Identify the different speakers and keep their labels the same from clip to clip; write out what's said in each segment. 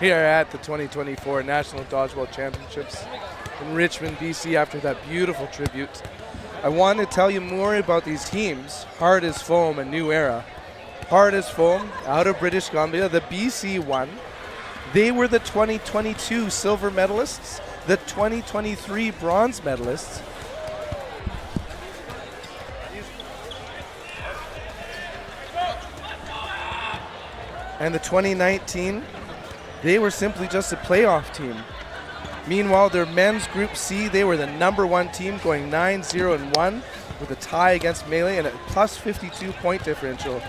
Speaker 1: We are at the 2024 National Dodgeball Championships in Richmond, BC after that beautiful tribute. I want to tell you more about these teams, Hard as Foam and New Era. Hard as Foam out of British Columbia, the BC one. They were the 2022 silver medalists, the 2023 bronze medalists. And the 2019, they were simply just a playoff team. Meanwhile, their men's Group C, they were the #1 team, going 9-0-1 with a tie against Melee and a plus 52 point differential.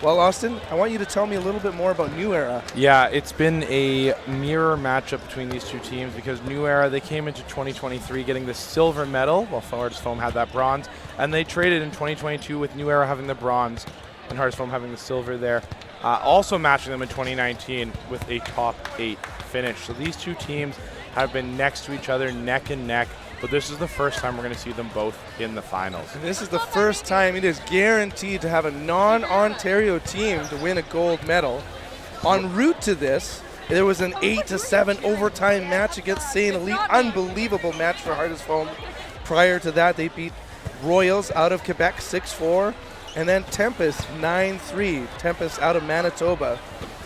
Speaker 1: Well, Austin, I want you to tell me a little bit more about New Era.
Speaker 2: Yeah, it's been a mirror matchup between these two teams because New Era, they came into 2023 getting the silver medal, while Hard as Foam had that bronze, and they traded in 2022 with New Era having the bronze and Hard as Foam having the silver there. Also matching them in 2019 with a top 8 finish. So these two teams have been next to each other, neck and neck, but this is the first time we're going to see them both in the finals.
Speaker 1: And this is the first time it is guaranteed to have a non-Ontario team to win a gold medal. En route to this, there was an 8-7 overtime match against St. Elite. Unbelievable match for Hard as Foam. Prior to that, they beat Royals out of Quebec 6-4. And then Tempest 9-3. Tempest out of Manitoba.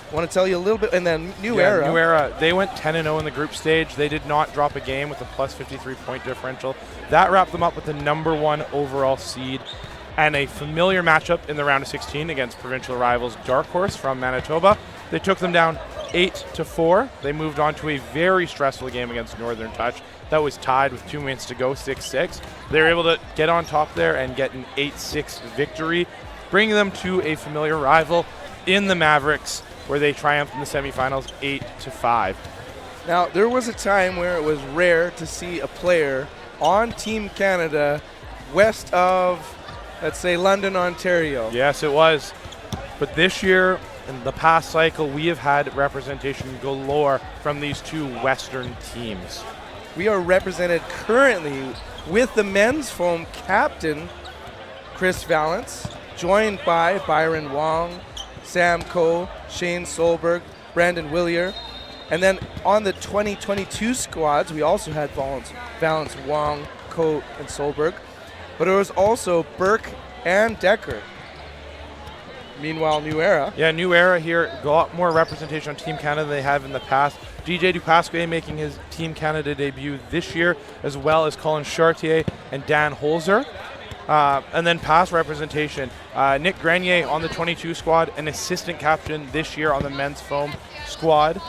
Speaker 1: I want to tell you a little bit, and then New Era.
Speaker 2: New Era, they went 10-0 in the group stage. They did not drop a game with a plus 53 point differential. That wrapped them up with the #1 overall seed and a familiar matchup in the round of 16 against provincial rivals Dark Horse from Manitoba. They took them down 8-4. They moved on to a very stressful game against Northern Touch. That was tied with 2 minutes to go, 6-6. They were able to get on top there and get an 8-6 victory, bringing them to a familiar rival in the Mavericks, where they triumphed in the semifinals 8-5.
Speaker 1: Now, there was a time where it was rare to see a player on Team Canada west of, let's say, London, Ontario.
Speaker 2: Yes, it was. But this year, in the past cycle, we have had representation galore from these two Western teams.
Speaker 1: We are represented currently with the men's foam captain, Chris Valance, joined by Byron Wong, Sam Coe, Shane Solberg, Brandon Willier. And then on the 2022 squads, we also had Valance, Wong, Coe, and Solberg. But it was also Burke and Decker. Meanwhile, New Era.
Speaker 2: Yeah, New Era here, a lot more representation on Team Canada than they have in the past. DJ Dupasquier making his Team Canada debut this year, as well as Colin Chartier and Dan Holzer. And then past representation, Nick Grenier on the 22 squad, an assistant captain this year on the men's foam squad.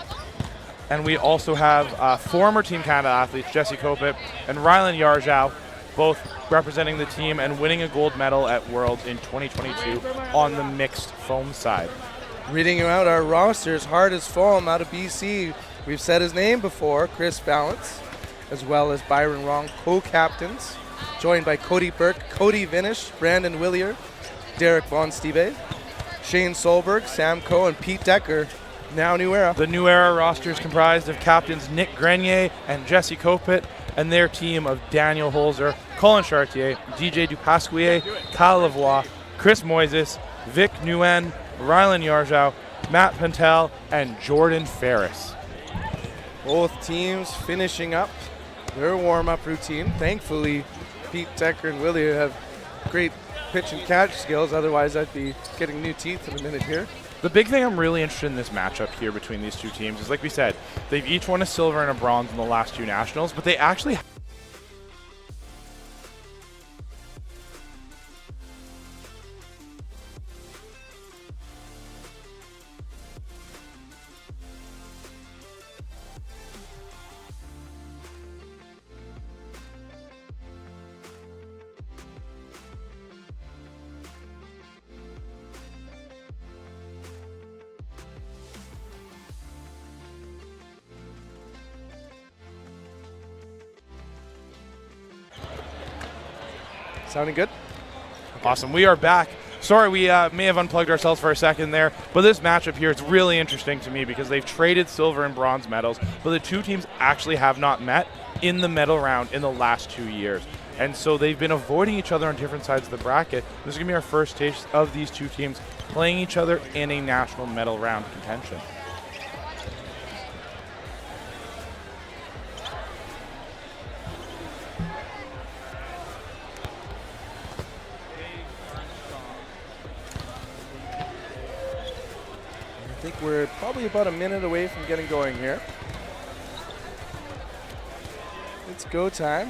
Speaker 2: And we also have former Team Canada athletes, Jesse Kopit and Rylan Yarjau, both representing the team and winning a gold medal at Worlds in 2022 on the mixed foam side.
Speaker 1: Reading out our rosters, Hard as Foam out of BC. We've said his name before, Chris Valance, as well as Byron Wong, co-captains, joined by Cody Burke, Cody Vinish, Brandon Willier, Derek Von Steve, Shane Solberg, Sam Coe, and Pete Decker. Now New Era.
Speaker 2: The New Era roster is comprised of captains Nick Grenier and Jesse Kopit, and their team of Daniel Holzer, Colin Chartier, DJ Dupasquier, Kyle Lavoie, Chris Moises, Vic Nguyen, Rylan Yarjau, Matt Pentel, and Jordan Ferris.
Speaker 1: Both teams finishing up their warm-up routine. Thankfully, Pete Decker and Willie have great pitch and catch skills. Otherwise, I'd be getting new teeth in a minute here.
Speaker 2: The big thing I'm really interested in this matchup here between these two teams is, like we said, they've each won a silver and a bronze in the last two nationals, but they actually
Speaker 1: Sounding good?
Speaker 2: Awesome. We are back. Sorry, we may have unplugged ourselves for a second there, but this matchup here is really interesting to me because they've traded silver and bronze medals, but the two teams actually have not met in the medal round in the last 2 years. And so they've been avoiding each other on different sides of the bracket. This is going to be our first taste of these two teams playing each other in a national medal round contention.
Speaker 1: think we're probably about a minute away from getting going here. It's go time.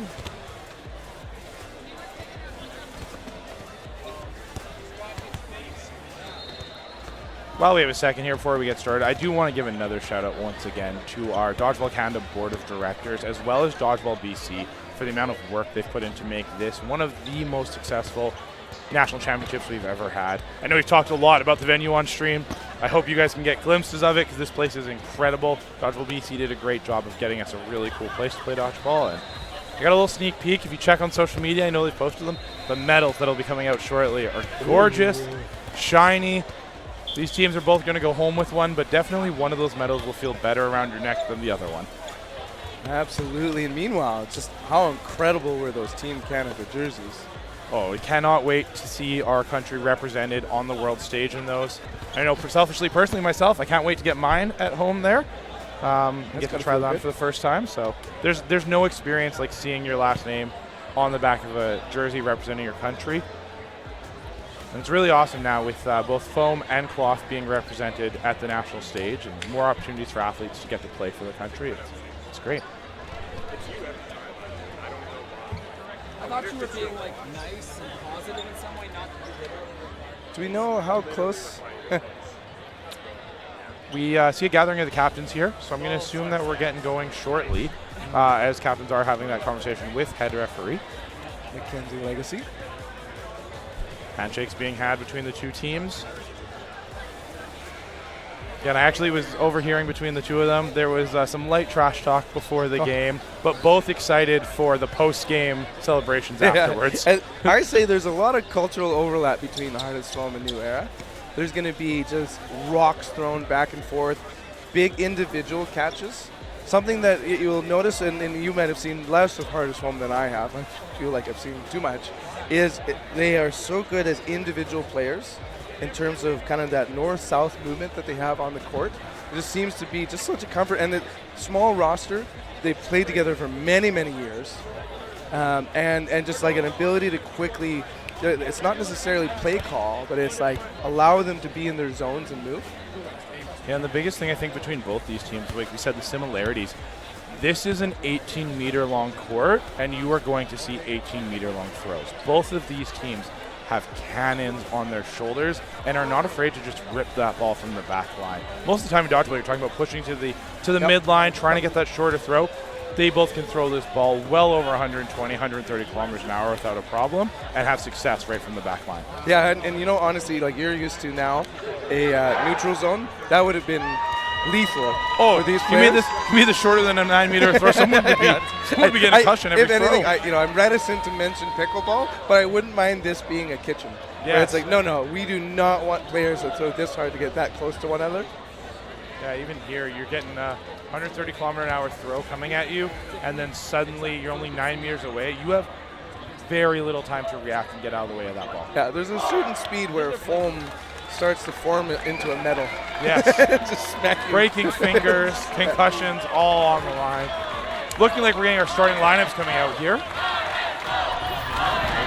Speaker 2: While we have a second here before we get started, I do want to give another shout out once again to our Dodgeball Canada Board of Directors as well as Dodgeball BC for the amount of work they've put in to make this one of the most successful national championships we've ever had. I know we've talked a lot about the venue on stream. I hope you guys can get glimpses of it because this place is incredible. Dodgeball BC did a great job of getting us a really cool place to play dodgeball. And I got a little sneak peek. If you check on social media, I know they've posted them. The medals that'll be coming out shortly are gorgeous, shiny. These teams are both going to go home with one, but definitely one of those medals will feel better around your neck than the other one.
Speaker 1: Absolutely. And meanwhile, just how incredible were those Team Canada jerseys?
Speaker 2: Oh, we cannot wait to see our country represented on the world stage in those. I know personally myself, I can't wait to get mine at home there. Get to try that on for the first time. So there's no experience like seeing your last name on the back of a jersey representing your country. And it's really awesome now with both foam and cloth being represented at the national stage and more opportunities for athletes to get to play for the country. It's great.
Speaker 3: I thought you were being like nice and positive in some way, not literally.
Speaker 1: Do we know how close?
Speaker 2: We see a gathering of the captains here, so I'm going to assume that we're getting going shortly as captains are having that conversation with head referee.
Speaker 1: Mackenzie Legacy.
Speaker 2: Handshakes being had between the two teams. Yeah, and I actually was overhearing between the two of them. There was some light trash talk before the game, but both excited for the post-game celebrations afterwards.
Speaker 1: And I say there's a lot of cultural overlap between the Hardest Foam and New Era. There's going to be just rocks thrown back and forth, big individual catches. Something that you'll notice, and you might have seen less of Hardest Foam than I have, I feel like I've seen too much, is they are so good as individual players in terms of kind of that north-south movement that they have on the court. It just seems to be just such a comfort. And the small roster, they've played together for many, many years. And just like an ability to quickly, it's not necessarily play call, but it's like allow them to be in their zones and move.
Speaker 2: Yeah, and the biggest thing I think between both these teams, like we said, the similarities. This is an 18-meter long court, and you are going to see 18-meter long throws. Both of these teams have cannons on their shoulders and are not afraid to just rip that ball from the back line. Most of the time in dodgeball, you're talking about pushing to the midline, trying to get that shorter throw. They both can throw this ball well over 120, 130 kilometers an hour without a problem and have success right from the back line.
Speaker 1: Yeah, and you know, honestly, like you're used to now, a neutral zone, that would have been lethal for these players.
Speaker 2: You made this shorter than a 9-meter throw. Someone would be getting a cushion every
Speaker 1: throw.
Speaker 2: If
Speaker 1: anything, I'm reticent to mention pickleball, but I wouldn't mind this being a kitchen. Yeah, it's like, no, we do not want players that throw this hard to get that close to one another.
Speaker 2: Yeah, even here, you're getting a 130 kilometer an hour throw coming at you, and then suddenly you're only 9 meters away. You have very little time to react and get out of the way of that ball.
Speaker 1: Yeah, there's a certain speed where foam starts to form into a metal.
Speaker 2: Yes.
Speaker 1: Just smack you.
Speaker 2: Breaking fingers, concussions, all on the line. Looking like we're getting our starting lineups coming out here.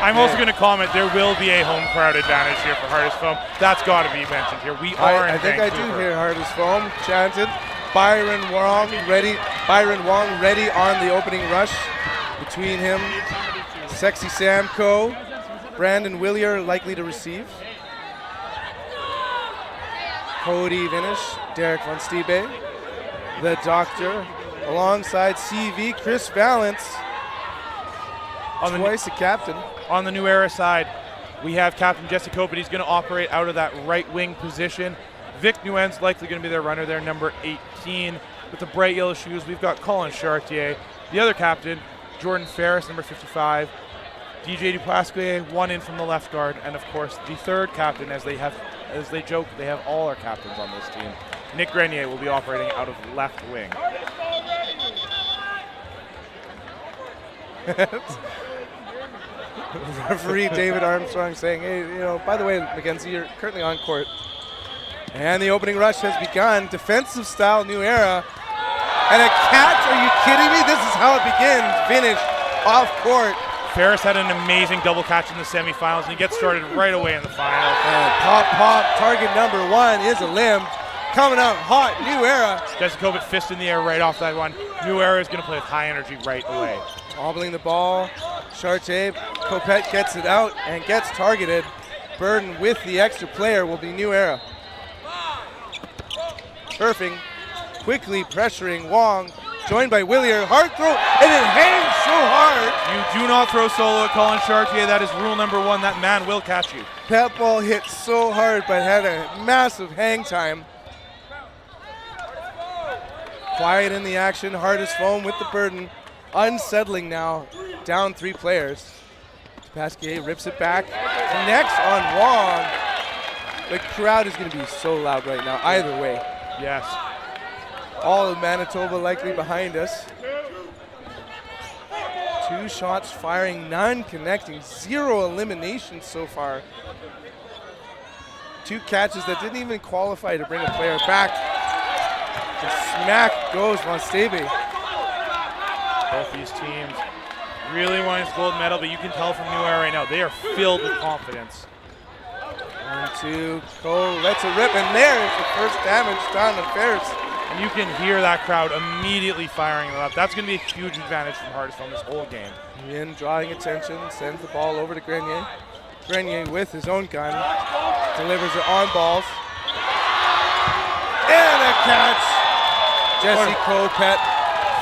Speaker 2: I'm also going to comment there will be a home crowd advantage here for Hardest Foam. That's got to be mentioned here. We are in
Speaker 1: I think
Speaker 2: Vancouver.
Speaker 1: I do hear Hardest Foam chanted. Byron Wong ready on the opening rush. Between him, Sexy Sam Coe, Brandon Willier likely to receive. Cody Vinish, Derek Von Stiebe, the Doctor, alongside CV, Chris Valance, twice a captain.
Speaker 2: On the New Era side, we have Captain Jesse Cope, but he's going to operate out of that right wing position. Vic Nguyen's likely going to be their runner there, number 18. With the bright yellow shoes, we've got Colin Chartier. The other captain, Jordan Ferris, number 55. DJ Duplasquier, one in from the left guard. And, of course, the third captain, as they joke, they have all our captains on this team. Nick Grenier will be operating out of left wing.
Speaker 1: Referee David Armstrong saying, hey, by the way, Mackenzie, you're currently on court. And the opening rush has begun. Defensive style, New Era. And a catch? Are you kidding me? This is how it begins. Finish off court.
Speaker 2: Ferris had an amazing double catch in the semifinals, and he gets started right away in the final.
Speaker 1: And pop, target number 1 is a limb. coming out hot. New Era.
Speaker 2: Jesse Kobet fist in the air right off that one. New Era is going to play with high energy right away.
Speaker 1: Wobbling the ball. Chartier. Copette gets it out and gets targeted. Burden with the extra player will be New Era. Turfing. Quickly pressuring Wong. Joined by Willier. Hard throw. And it hangs so hard.
Speaker 2: You do not throw solo at Colin Chartier. That is rule number 1. That man will catch you.
Speaker 1: That ball hit so hard but had a massive hang time. Quiet in the action. Hardest foam with the Burden. Unsettling now. Down 3 players. Pasquier rips it back. Connects on Wong. The crowd is going to be so loud right now. Either way.
Speaker 2: Yes.
Speaker 1: All of Manitoba likely behind us. 2 shots firing, none connecting, 0 eliminations so far. 2 catches that didn't even qualify to bring a player back. And smack goes Monstebe.
Speaker 2: Both these teams really want his gold medal, but you can tell from New Era right now, they are filled with confidence.
Speaker 1: 1-2, Cole lets it rip, and there's the first damage done to Ferris.
Speaker 2: And you can hear that crowd immediately firing them up. That's going to be a huge advantage from Hardest on this whole game.
Speaker 1: Ian drawing attention, sends the ball over to Grenier. Grenier with his own gun, delivers it on balls. And a catch. Jesse Copette.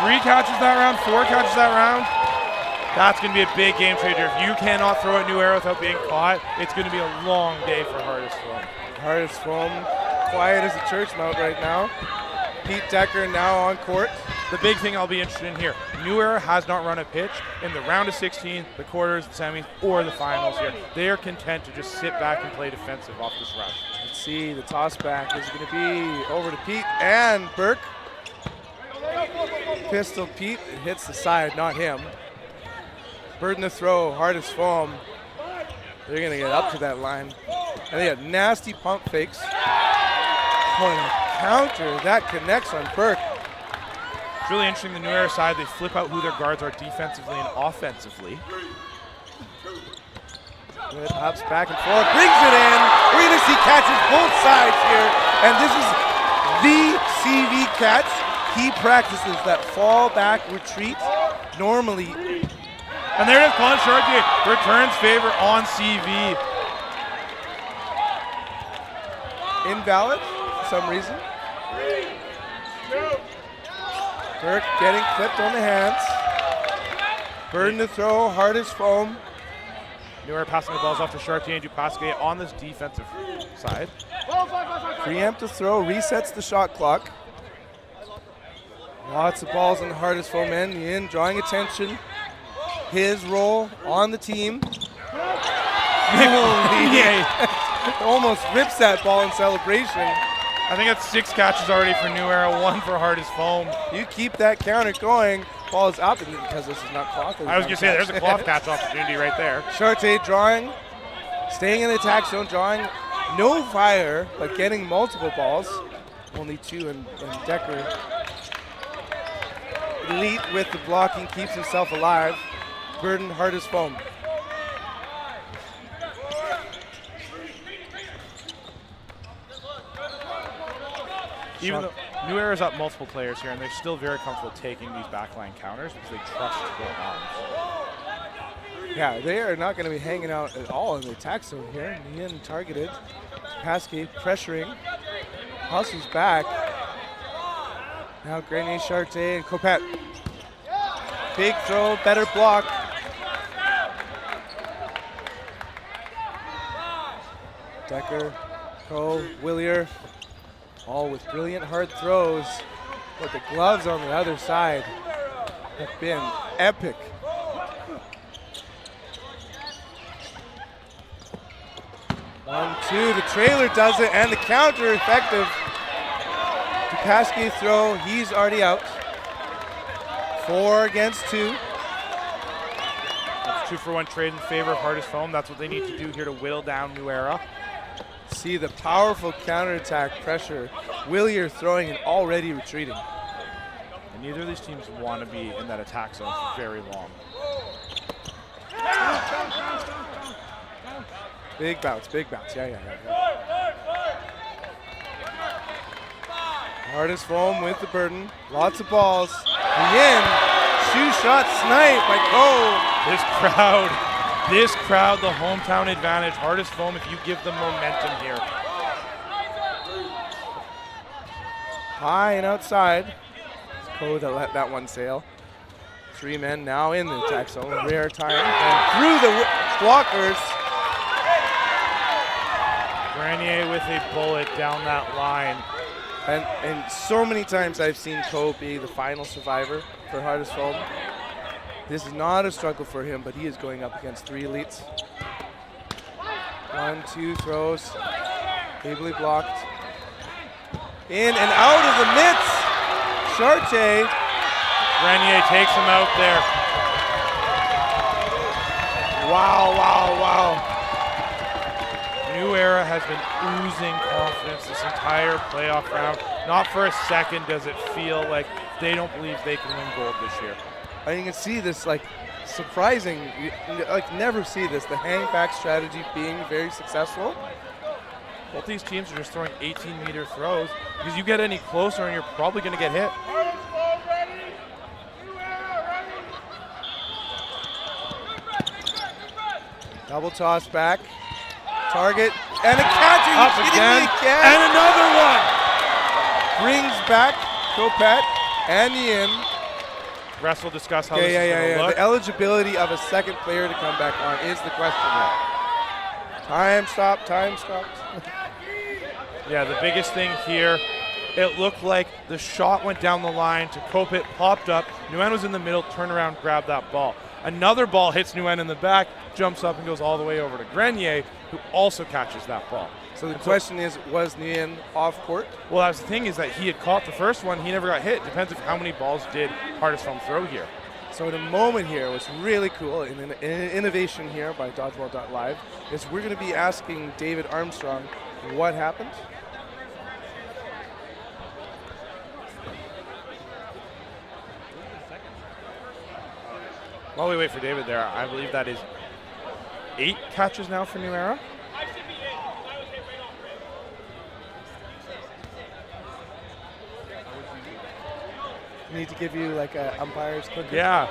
Speaker 2: 3 catches that round, 4 catches that round. That's going to be a big game changer. If you cannot throw at New Era without being caught, it's going to be a long day for Hardest Foam.
Speaker 1: Hardest Foam, quiet as a church mouse right now. Pete Decker now on court.
Speaker 2: The big thing I'll be interested in here, New Era has not run a pitch in the round of 16, the quarters, the semis, or the finals here. They are content to just sit back and play defensive off this rush.
Speaker 1: Let's see, the toss back is going to be over to Pete and Burke. Pistol Pete, it hits the side, not him. Burden to throw, Hardest Foam. They're going to get up to that line. And they got nasty pump fakes. Oh, counter, that connects on Burke.
Speaker 2: It's really interesting, the New Era side, they flip out who their guards are defensively and offensively.
Speaker 1: It hops back and forth, brings it in. We're going to see catches both sides here. And this is the CV catch. He practices that fall back retreat normally.
Speaker 2: And there it is, Colin Chartier returns favor on CV.
Speaker 1: Invalid for some reason. Burke getting clipped on the hands. Burden to throw, Hardest Foam.
Speaker 2: New Era passing the balls off to Chartier and Dupasquier on this defensive side.
Speaker 1: Preempt to throw, resets the shot clock. Lots of balls on the Hardest Foam end. In drawing attention. His role on the team. Almost rips that ball in celebration.
Speaker 2: I think that's 6 catches already for New Era, 1 for Hardest Foam.
Speaker 1: You keep that counter going. Ball is up, and because this is not cloth.
Speaker 2: I was going to say, there's a cloth catch opportunity right there.
Speaker 1: Chartier drawing, staying in the attack zone, drawing. No fire, but getting multiple balls. Only 2, and Decker. Elite with the blocking, keeps himself alive. Burden, Hardest Foam.
Speaker 2: Even though New Era's up multiple players here, and they're still very comfortable taking these backline counters because they trust their arms.
Speaker 1: Yeah, they are not going to be hanging out at all in the attack zone here. Ian targeted. Pasquier pressuring. Hustles back. Now Grenier, Chartier, and Copette. Big throw, better block. Decker, Cole, Willier, all with brilliant hard throws. But the gloves on the other side have been epic. One, two, the trailer does it, and the counter effective. Dupasquier throw, he's already out. 4 against 2.
Speaker 2: That's 2-for-1 trade in favor of Hardest Foam. That's what they need to do here to whittle down New Era.
Speaker 1: See the powerful counterattack pressure. Willier throwing and already retreating.
Speaker 2: And neither of these teams want to be in that attack zone for very long.
Speaker 1: Big bounce, yeah. Hardest foam with the burden. Lots of balls. In. Shoe shot snipe by Cole.
Speaker 2: This crowd, the hometown advantage. Hardest foam if you give them momentum here.
Speaker 1: High and outside. It's Cole that let that one sail. 3 men now in the attack zone. Rare time. And through the blockers.
Speaker 2: Grenier with a bullet down that line.
Speaker 1: And so many times I've seen Cole be the final survivor for hardest foam. This is not a struggle for him, but he is going up against 3 elites. 1, 2 throws. Ably blocked. In and out of the mitts. Chartier.
Speaker 2: Grenier takes him out there.
Speaker 1: Wow, wow, wow.
Speaker 2: New Era has been oozing confidence this entire playoff round. Not for a second does it feel like they don't believe they can win gold this year.
Speaker 1: And you can see this, like, surprising, like, never see this, the hang back strategy being very successful.
Speaker 2: Both these teams are just throwing 18-meter throws because you get any closer and you're probably going to get hit.
Speaker 1: Double toss back. Target. And a catch. Are you
Speaker 2: Up
Speaker 1: kidding
Speaker 2: again.
Speaker 1: me? Again?
Speaker 2: And another one.
Speaker 1: Brings back Copet and Yin.
Speaker 2: Rest will discuss how
Speaker 1: Okay,
Speaker 2: this is going to look.
Speaker 1: The eligibility of a second player to come back on is the question now. Time stopped.
Speaker 2: Yeah, the biggest thing here, it looked like the shot went down the line to Copet, popped up. Nguyen was in the middle, turned around, grabbed that ball. Another ball hits Nguyen in the back, jumps up and goes all the way over to Grenier, who also catches that ball.
Speaker 1: So the question is, was Nguyen off court?
Speaker 2: Well, that's the thing is that he had caught the first one. He never got hit. Depends on how many balls did hardest foam throw here.
Speaker 1: So the moment here was really cool, and an innovation here by Dodgeball.live is we're going to be asking David Armstrong what happened.
Speaker 2: While we wait for David there, I believe that is 8 catches now for New Era.
Speaker 1: Need to give you like a umpire's cookie.
Speaker 2: Yeah.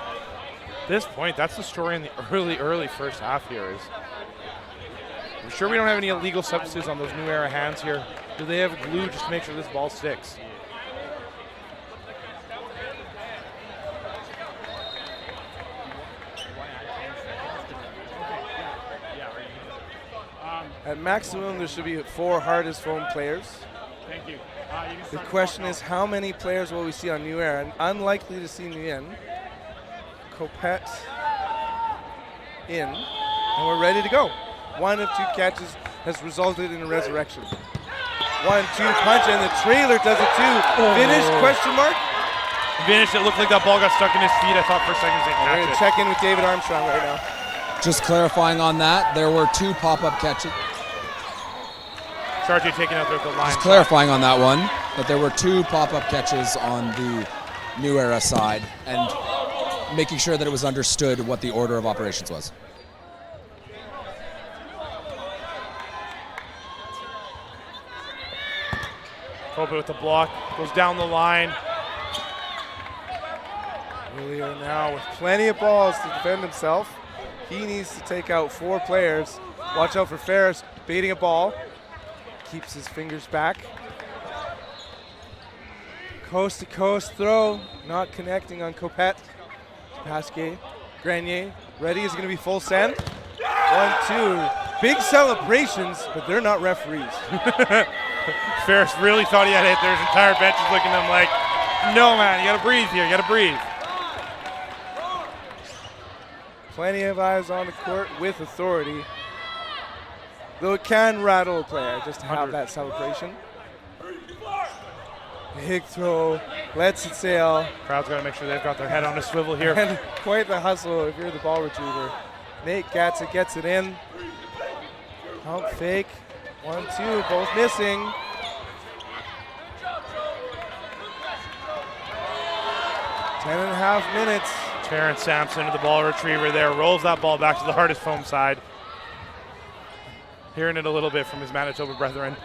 Speaker 2: At this point, that's the story in the early first half here is we're sure we don't have any illegal substances on those New Era hands here. Do they have glue just to make sure this ball sticks?
Speaker 1: At maximum, there should be 4 hardest foam players.
Speaker 3: Thank you.
Speaker 1: The question is, how many players will we see on New Era? And unlikely to see Nguyen. Copet in, and we're ready to go. 1 of 2 catches has resulted in a resurrection. 1-2 punch, and the trailer does it too. Finish, question mark?
Speaker 2: Finish, it looked like that ball got stuck in his feet. I thought for a second they
Speaker 1: We're
Speaker 2: catch
Speaker 1: going
Speaker 2: it.
Speaker 1: to check in with David Armstrong right now.
Speaker 4: Just clarifying on that, there were 2 pop-up catches.
Speaker 2: Chartier taking out there at the line.
Speaker 4: Just clarifying on that one, that there were 2 pop-up catches on the New Era side, and making sure that it was understood what the order of operations was.
Speaker 2: Copet with the block, goes down the line.
Speaker 1: Julio now with plenty of balls to defend himself. He needs to take out 4 players. Watch out for Ferris baiting a ball. Keeps his fingers back. Coast to coast throw, not connecting on Copet. Pasquet, Grenier, ready, is going to be full send. 1-2, big celebrations, but they're not referees.
Speaker 2: Ferris really thought he had hit there. His entire bench is looking at him like, no man, you gotta breathe here, you gotta breathe.
Speaker 1: Plenty of eyes on the court with authority. Though it can rattle a player just to have that celebration. Big throw, lets it sail.
Speaker 2: Crowd's got to make sure they've got their head on a swivel here.
Speaker 1: And quite the hustle if you're the ball retriever. Nate Gatza gets it in. Pump fake. 1-2, both missing. Ten and a half minutes.
Speaker 2: Terrence Sampson to the ball retriever there, rolls that ball back to the hardest foam side. Hearing it a little bit from his Manitoba brethren.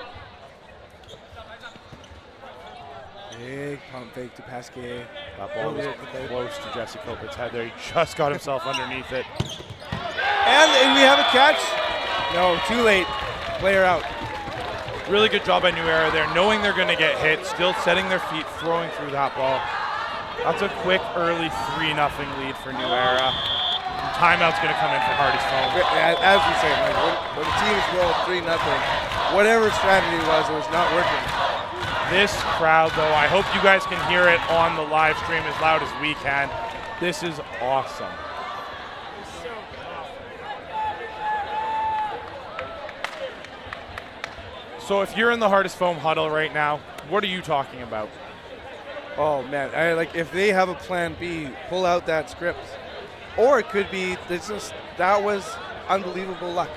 Speaker 1: Big pump fake to Pasquier.
Speaker 2: That ball was close to Jesse Kopit's head there. He just got himself underneath it.
Speaker 1: And we have a catch. No, too late. Player out.
Speaker 2: Really good job by New Era there, knowing they're going to get hit, still setting their feet, throwing through that ball. That's a quick early 3-0 lead for New Era. Timeout's going to come in for Hardy's phone.
Speaker 1: As we say, when the teams roll 3-0, whatever strategy it was not working.
Speaker 2: This crowd, though, I hope you guys can hear it on the live stream as loud as we can. This is awesome. So if you're in the Hardest Foam huddle right now, what are you talking about?
Speaker 1: Oh man, if they have a plan B, pull out that script. Or it could be that was unbelievable luck.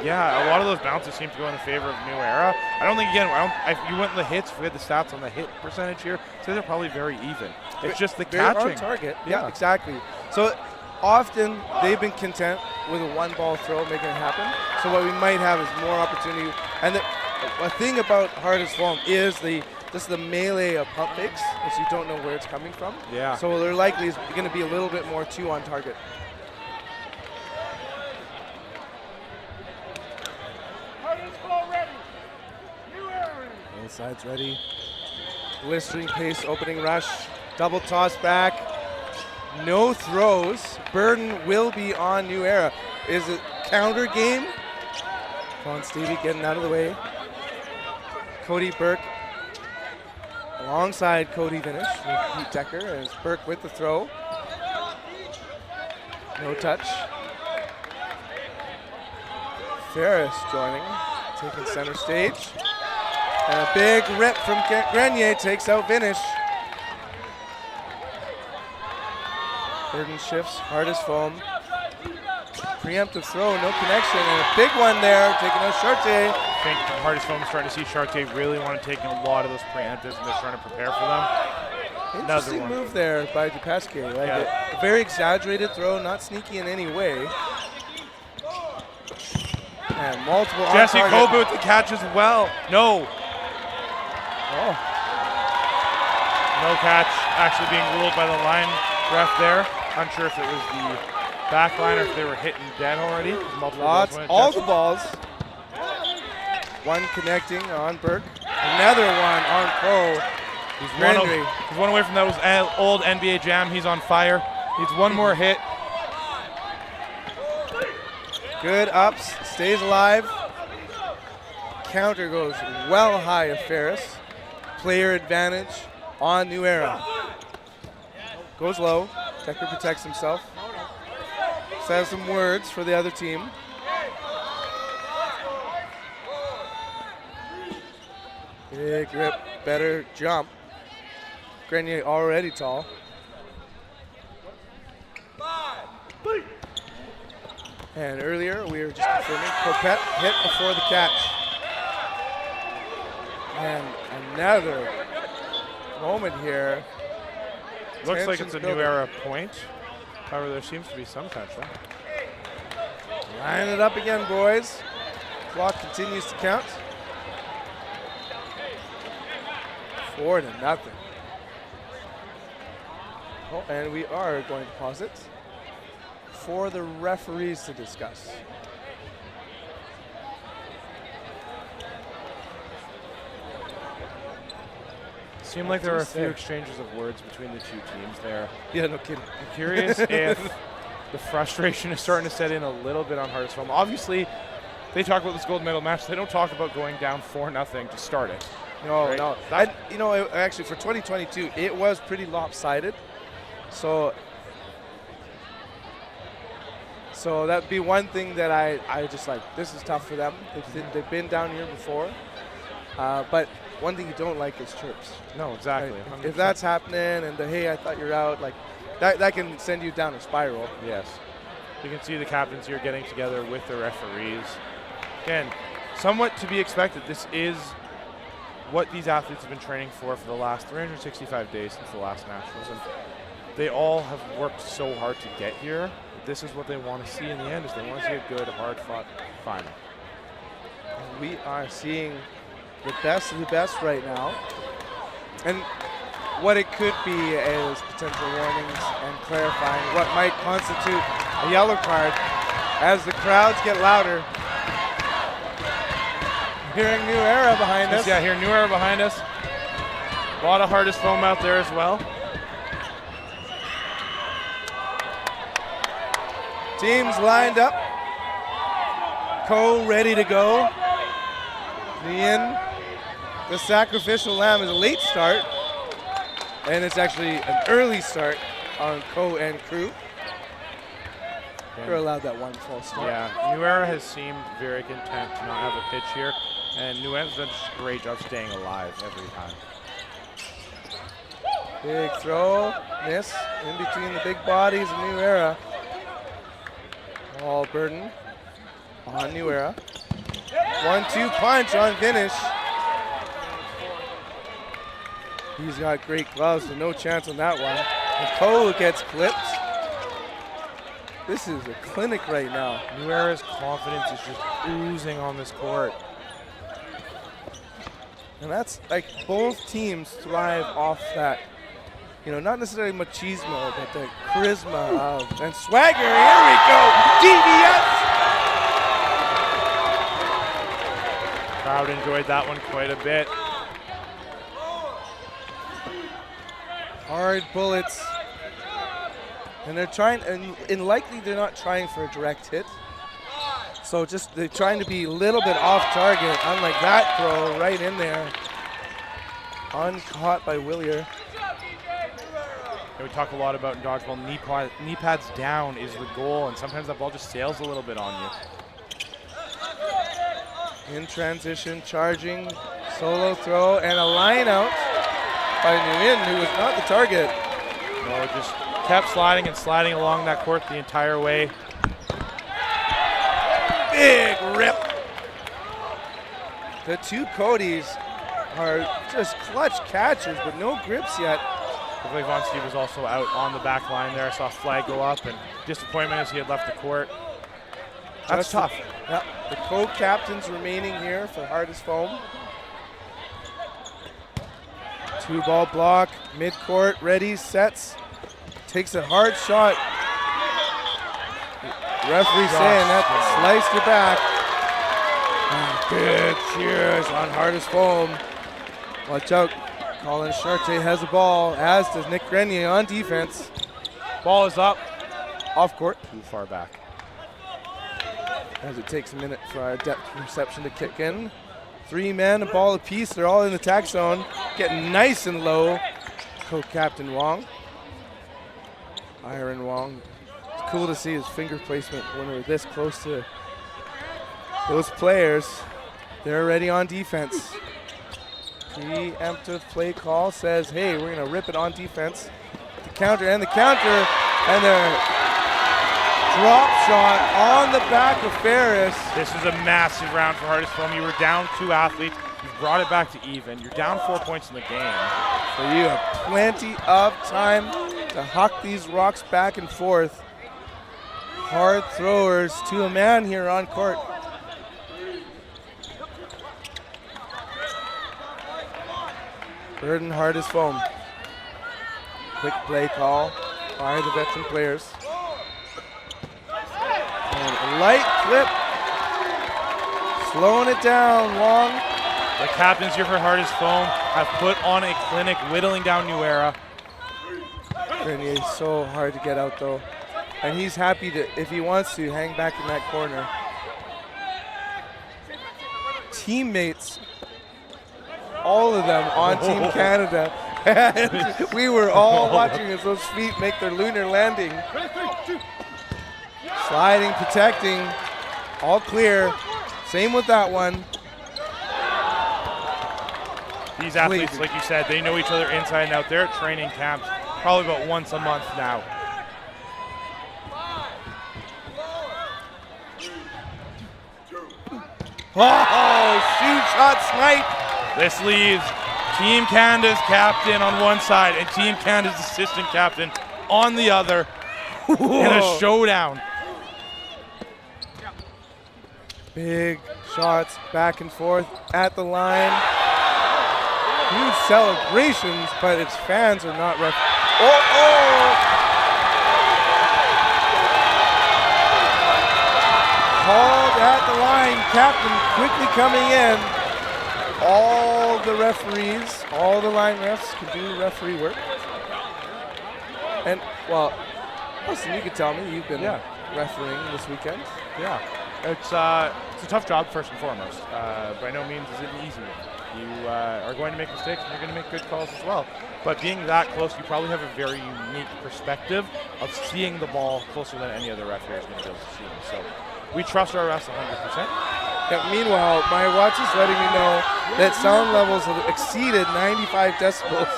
Speaker 2: Yeah, a lot of those bounces seem to go in the favor of New Era. I don't think, again, if you went in the hits, if we had the stats on the hit percentage here, so they're probably very even. It's just the
Speaker 1: They're
Speaker 2: catching.
Speaker 1: on target. Yeah, exactly. So often they've been content with a one-ball throw, making it happen. So what we might have is more opportunity. And the thing about Hardest Foam is the melee of pump fakes, so you don't know where it's coming from.
Speaker 2: Yeah.
Speaker 1: So there likely is going to be a little bit more two on target. Both sides ready. Blistering pace, opening rush, double toss back. No throws. Burden will be on New Era. Is it counter game? Come on, Stevie, getting out of the way. Cody Burke alongside Cody Vinish with Pete Decker, and it's Burke with the throw. No touch. Ferris joining, taking center stage. And a big rip from Grenier takes out Vinish. Burden shifts, Hardest Foam. Preemptive throw, no connection, and a big one there, taking out Chartier.
Speaker 2: I think the Hardest Foam is starting to see Chartier really want to take in a lot of those preemptives, and they're trying to prepare for them.
Speaker 1: Interesting move there by Dupasquier. A very exaggerated throw, not sneaky in any way. And multiple on
Speaker 2: Jesse
Speaker 1: target.
Speaker 2: Kobe with the catch as well. No.
Speaker 1: Oh.
Speaker 2: No catch actually being ruled by the line ref there. Unsure if it was the back line or if they were hitting dead already.
Speaker 1: All the balls. One connecting on Burke. Another one on Pro.
Speaker 2: He's one away from that old NBA Jam. He's on fire. Needs one more hit.
Speaker 1: Good ups, stays alive. Counter goes well high of Ferris. Player advantage on New Era. Goes low. Decker protects himself. Says some words for the other team. Big rip, better jump. Grenier already tall. And earlier we were just confirming Coquette hit before the catch. And another moment here.
Speaker 2: Looks like it's a New Era point. However, there seems to be some touch there.
Speaker 1: Line it up again, boys. Clock continues to count. 4-0. Oh, and we are going to pause it for the referees to discuss.
Speaker 2: Seemed like there were a few exchanges of words between the two teams there.
Speaker 1: Yeah, no kidding.
Speaker 2: I'm curious if the frustration is starting to set in a little bit on Hardest Foam. Obviously, they talk about this gold medal match. They don't talk about going down 4-0 to start it.
Speaker 1: No,
Speaker 2: right?
Speaker 1: no. Actually, for 2022, it was pretty lopsided. So that'd be one thing that I just like. This is tough for them. They've been down here before. But one thing you don't like is chirps.
Speaker 2: No, exactly.
Speaker 1: Right? If that's happening and hey, I thought you're out, like that can send you down a spiral.
Speaker 2: Yes. You can see the captains here getting together with the referees. Again, somewhat to be expected. This is what these athletes have been training for the last 365 days since the last Nationals. And they all have worked so hard to get here. This is what they want to see in the end, is they want to see a good, hard-fought final.
Speaker 1: We are seeing the best of the best right now. And what it could be as potential warnings and clarifying what might constitute a yellow card as the crowds get louder. Hearing New Era behind us.
Speaker 2: Yeah, here New Era behind us. A lot of hardest foam out there as well.
Speaker 1: Teams lined up. Co ready to go. The sacrificial lamb is a late start, and it's actually an early start on Co and crew. They're allowed that one false start.
Speaker 2: Yeah, New Era has seemed very content to not have a pitch here, and New Era's done a great job staying alive every time.
Speaker 1: Big throw, miss in between the big bodies of New Era. Ball burden on New Era. 1-2 punch on finish. He's got great gloves, so no chance on that one. And Cole gets clipped. This is a clinic right now.
Speaker 2: New Era's confidence is just oozing on this court.
Speaker 1: And that's like both teams thrive off that, you know, not necessarily machismo, but the charisma of, and swagger. Here we go, DVS.
Speaker 2: Crowd enjoyed that one quite a bit.
Speaker 1: Hard bullets. And they're trying, and likely they're not trying for a direct hit. So just they're trying to be a little bit off target, unlike that throw right in there. Uncaught by Willier.
Speaker 2: And we talk a lot about in dodgeball, knee pads down is the goal, and sometimes that ball just sails a little bit on you.
Speaker 1: In transition, charging, solo throw, and a line out by Nguyen, who was not the target.
Speaker 2: No, it just kept sliding and sliding along that court the entire way.
Speaker 1: Big rip. The two Codys are just clutch catchers, but no grips yet.
Speaker 2: Looks like Von Steve was also out on the back line there. I saw a flag go up, and disappointment as he had left the court. That's tough.
Speaker 1: The co-captains remaining here for hardest foam. 2-ball block, mid-court, ready, sets, takes a hard shot. Referee saying that sliced your back. Good cheers on hardest foam. Watch out, Colin Chartier has a ball, as does Nick Grenier on defense.
Speaker 2: Ball is up.
Speaker 1: Off court.
Speaker 2: Too far back.
Speaker 1: As it takes a minute for our depth perception to kick in. 3 men, a ball apiece. They're all in the tack zone. Getting nice and low. Co-captain Wong. Byron Wong. It's cool to see his finger placement when we're this close to those players. They're already on defense. Preemptive play call says, hey, we're going to rip it on defense. The counter, and they're drop shot on the back of Ferris.
Speaker 2: This is a massive round for hardest foam. You were down 2 athletes. You brought it back to even. You're down 4 points in the game.
Speaker 1: So you have plenty of time to huck these rocks back and forth. Hard throwers to a man here on court. Burden hardest foam. Quick play call by the veteran players. And a light clip. Slowing it down, Wong.
Speaker 2: The captains here for hardest foam have put on a clinic, whittling down New Era.
Speaker 1: Grenier is so hard to get out though. And he's happy to, if he wants to, hang back in that corner. Teammates, all of them on Team Canada. And we were all watching as those feet make their lunar landing. Sliding, protecting, all clear. Same with that one.
Speaker 2: These athletes, like you said, they know each other inside and out. They're at training camps probably about once a month now.
Speaker 1: Oh, shoot shot snipe.
Speaker 2: This leaves Team Canada's captain on one side and Team Canada's assistant captain on the other in a showdown. Big
Speaker 1: shots back and forth at the line. Huge celebrations, but its fans are not ref. Oh! Called at the line. Captain quickly coming in. All the referees, all the line refs can do referee work. And, well, listen, you can tell me, you've been refereeing this weekend.
Speaker 2: Yeah, it's a tough job first and foremost. By no means is it an easy one. You are going to make mistakes and you're going to make good calls as well. But being that close, you probably have a very unique perspective of seeing the ball closer than any other referee is going to be able to see. So we trust our refs 100%.
Speaker 1: Yeah, meanwhile, my watch is letting me know that sound levels have exceeded 95 decibels.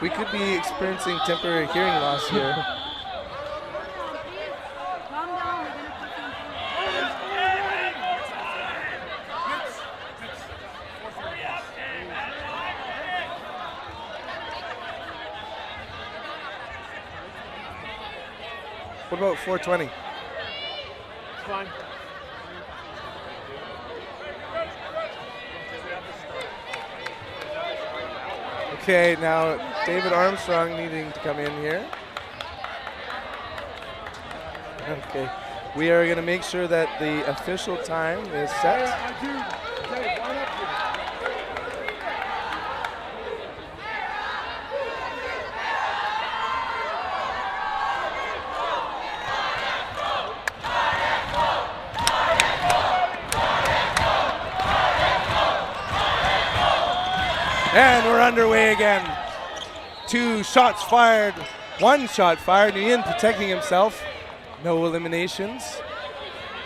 Speaker 1: We could be experiencing temporary hearing loss here. What about 420?
Speaker 2: It's fine.
Speaker 1: Okay, now David Armstrong needing to come in here. Okay, we are going to make sure that the official time is set. And we're underway again. 2 shots fired, 1 shot fired. Ian protecting himself. No eliminations.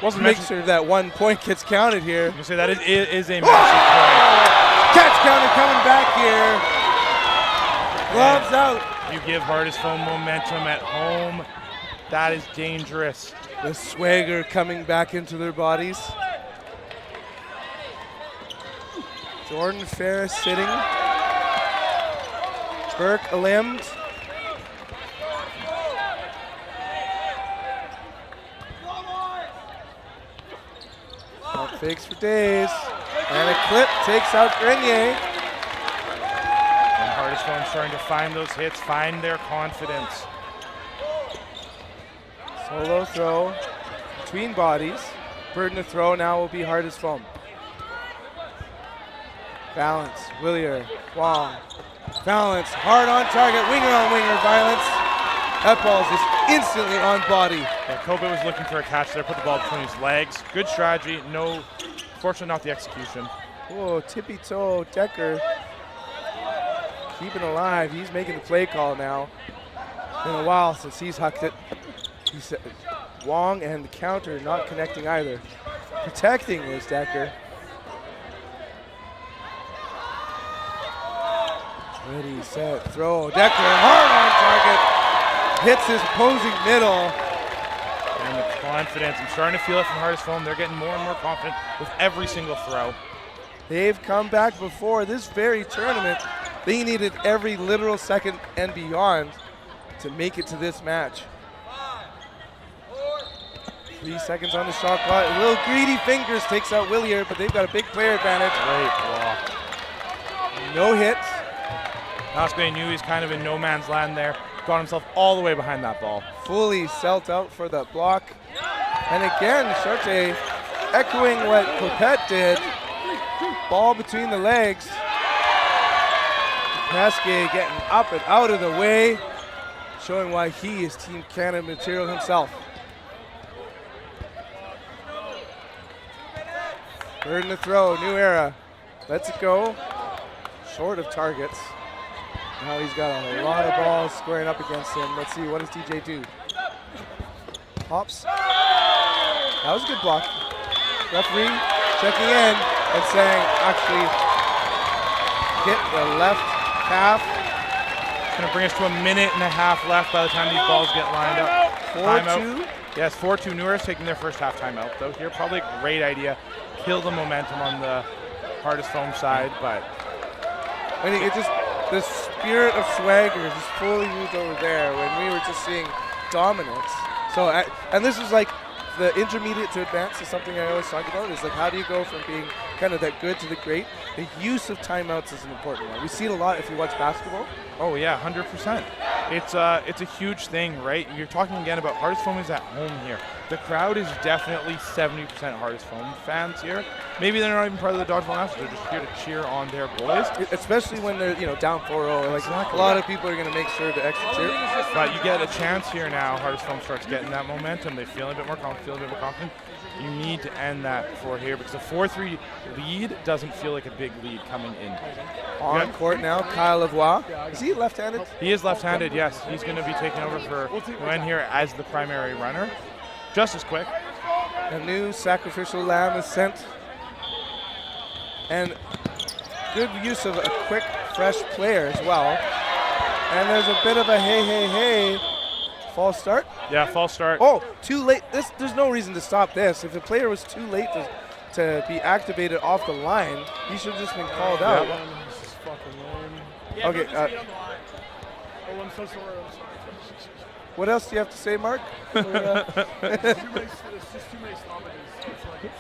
Speaker 2: Wasn't
Speaker 1: Make sure that 1 point gets counted here.
Speaker 2: You say that is a massive point.
Speaker 1: Catch counter coming back here. Gloves out.
Speaker 2: You give Hardest Foam momentum at home. That is dangerous.
Speaker 1: The swagger coming back into their bodies. Jordan Ferris sitting. Burke limbed. Pump fakes for days. And a clip takes out Grenier.
Speaker 2: And Hardest Foam starting to find those hits, find their confidence.
Speaker 1: Solo throw between bodies. Burden of throw now will be Hardest Foam. Balance, Willier, Wong. Balance, hard on target, winger on winger, violence. That ball is just instantly on body.
Speaker 2: Yeah, Kobe was looking for a catch there, put the ball between his legs. Good strategy, no, fortunately not the execution.
Speaker 1: Oh, tippy toe, Decker. Keeping alive, he's making the play call now. Been a while since he's hucked it. He's Wong and the counter not connecting either. Protecting is Decker. Ready, set, throw. Decker hard on target. Hits his opposing middle.
Speaker 2: And the confidence, I'm starting to feel it from Hardest Foam. They're getting more and more confident with every single throw.
Speaker 1: They've come back before this very tournament. They needed every literal second and beyond to make it to this match. 3 seconds on the shot clock. A little greedy fingers takes out Willier, but they've got a big player advantage.
Speaker 2: Great block.
Speaker 1: No hits.
Speaker 2: Oscar knew he's kind of in no man's land there. Got himself all the way behind that ball.
Speaker 1: Fully selt out for the block. And again, Charte echoing what Coupette did. Ball between the legs. Pasquet getting up and out of the way, showing why he is Team Canada material himself. Burden to throw, new era. Lets it go. Short of targets. Now he's got a lot of balls squaring up against him. Let's see, what does TJ do? Hops. That was a good block. Referee checking in and saying, actually, hit the left calf.
Speaker 2: It's going to bring us to a minute and a half left by the time these balls get lined up.
Speaker 1: 4-2.
Speaker 2: Yes, 4-2. Newer's taking their first half timeout, though. Here, probably a great idea. Kill the momentum on the Hardest Foam side, but
Speaker 1: I mean, it just, the spirit of swagger just fully moved over there when we were just seeing dominance. So, and this is like the intermediate to advanced is something I always talk about. Is like, how do you go from being kind of that good to the great, the use of timeouts is an important one. We see it a lot if you watch basketball.
Speaker 2: Oh yeah, 100%. It's a huge thing, right? You're talking again about Hardest Foam is at home here. The crowd is definitely 70% Hardest Foam fans here. Maybe they're not even part of the Dodgeball Nationals. They're just here to cheer on their boys.
Speaker 1: Especially when they're down 4-0. Like
Speaker 2: Exactly.
Speaker 1: a lot of people are going to make sure to extra cheer.
Speaker 2: But you get a chance here now. Hardest Foam starts getting that momentum. They feel a bit more confident. You need to end that for here because a 4-3 lead doesn't feel like a big lead coming in.
Speaker 1: On court now, Kyle Lavoie. Is he left-handed?
Speaker 2: He is left-handed, yes. He's going to be taking over for Glenn here as the primary runner. Just as quick.
Speaker 1: A new sacrificial lamb is sent. And good use of a quick, fresh player as well. And there's a bit of a hey. False start?
Speaker 2: Yeah, false start.
Speaker 1: Oh, too late. There's no reason to stop this. If the player was too late to be activated off the line, he should have just been called out.
Speaker 5: This is fucking lame.
Speaker 1: Okay.
Speaker 5: Oh, I'm so sorry.
Speaker 1: What else do you have to say, Mark?
Speaker 5: It's just too many stoppages. It's like,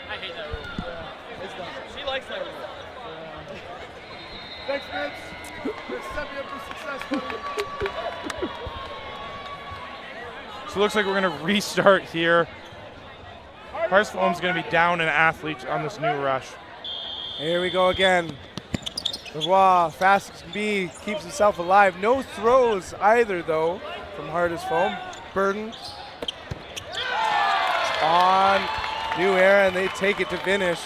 Speaker 3: I hate that rule.
Speaker 5: it's done.
Speaker 3: She likes that rule.
Speaker 5: Thanks, Vince. Let's set me up for success, buddy.
Speaker 2: So it looks like we're going to restart here. Hardest Foam's going to be down an athlete on this new rush.
Speaker 1: Here we go again. Lavoie, fast as can be, keeps himself alive. No throws either, though, from Hardest Foam. Burden on New Era, and they take it to finish.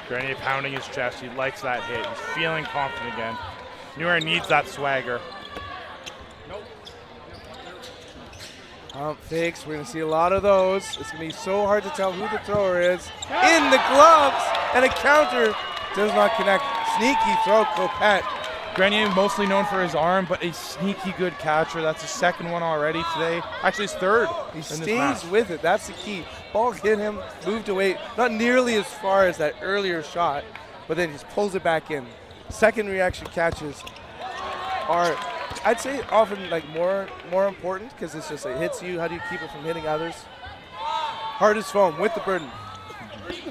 Speaker 2: Grenier pounding his chest. He likes that hit. He's feeling confident again. New Era needs that swagger.
Speaker 1: Pump fakes, we're going to see a lot of those. It's going to be so hard to tell who the thrower is. In the gloves, and a counter does not connect. Sneaky throw, Copette.
Speaker 2: Grenier mostly known for his arm, but a sneaky good catcher. That's his second one already today. Actually, his third.
Speaker 1: He
Speaker 2: in this
Speaker 1: stays
Speaker 2: match.
Speaker 1: with it. That's the key. Ball hit him, moved away, not nearly as far as that earlier shot, but then he just pulls it back in. Second reaction catches are, I'd say, often like more important because it's just it hits you. How do you keep it from hitting others? Hardest Foam with the burden. Big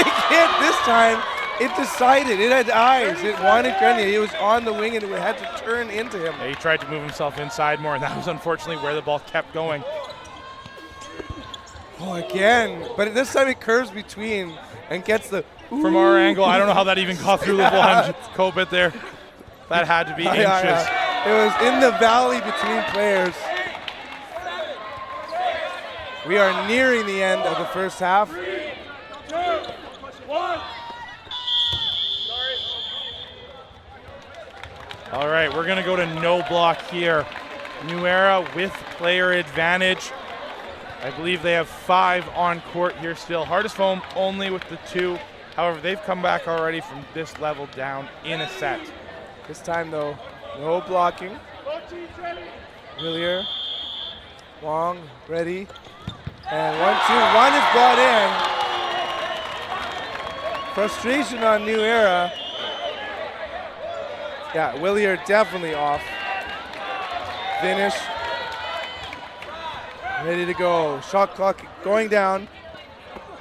Speaker 1: hit this time. It decided. It had eyes. It wanted Grenier. He was on the wing and it had to turn into him.
Speaker 2: Yeah, he tried to move himself inside more, and that was unfortunately where the ball kept going.
Speaker 1: Oh, again. But this time it curves between and gets the.
Speaker 2: From our angle, I don't know how that even got through Lavoie and Copette there. That had to be inches.
Speaker 1: Yeah. It was in the valley between players. We are nearing the end of the first half.
Speaker 2: All right, we're going to go to no block here. New Era with player advantage. I believe they have 5 on court here still. Hardest Foam only with the 2. However, they've come back already from this level down in a set.
Speaker 1: This time, though, no blocking. Willier, Wong, ready. And 1-2. One is brought in. Frustration on New Era. Yeah, Willier definitely off. Finish. Ready to go. Shot clock going down.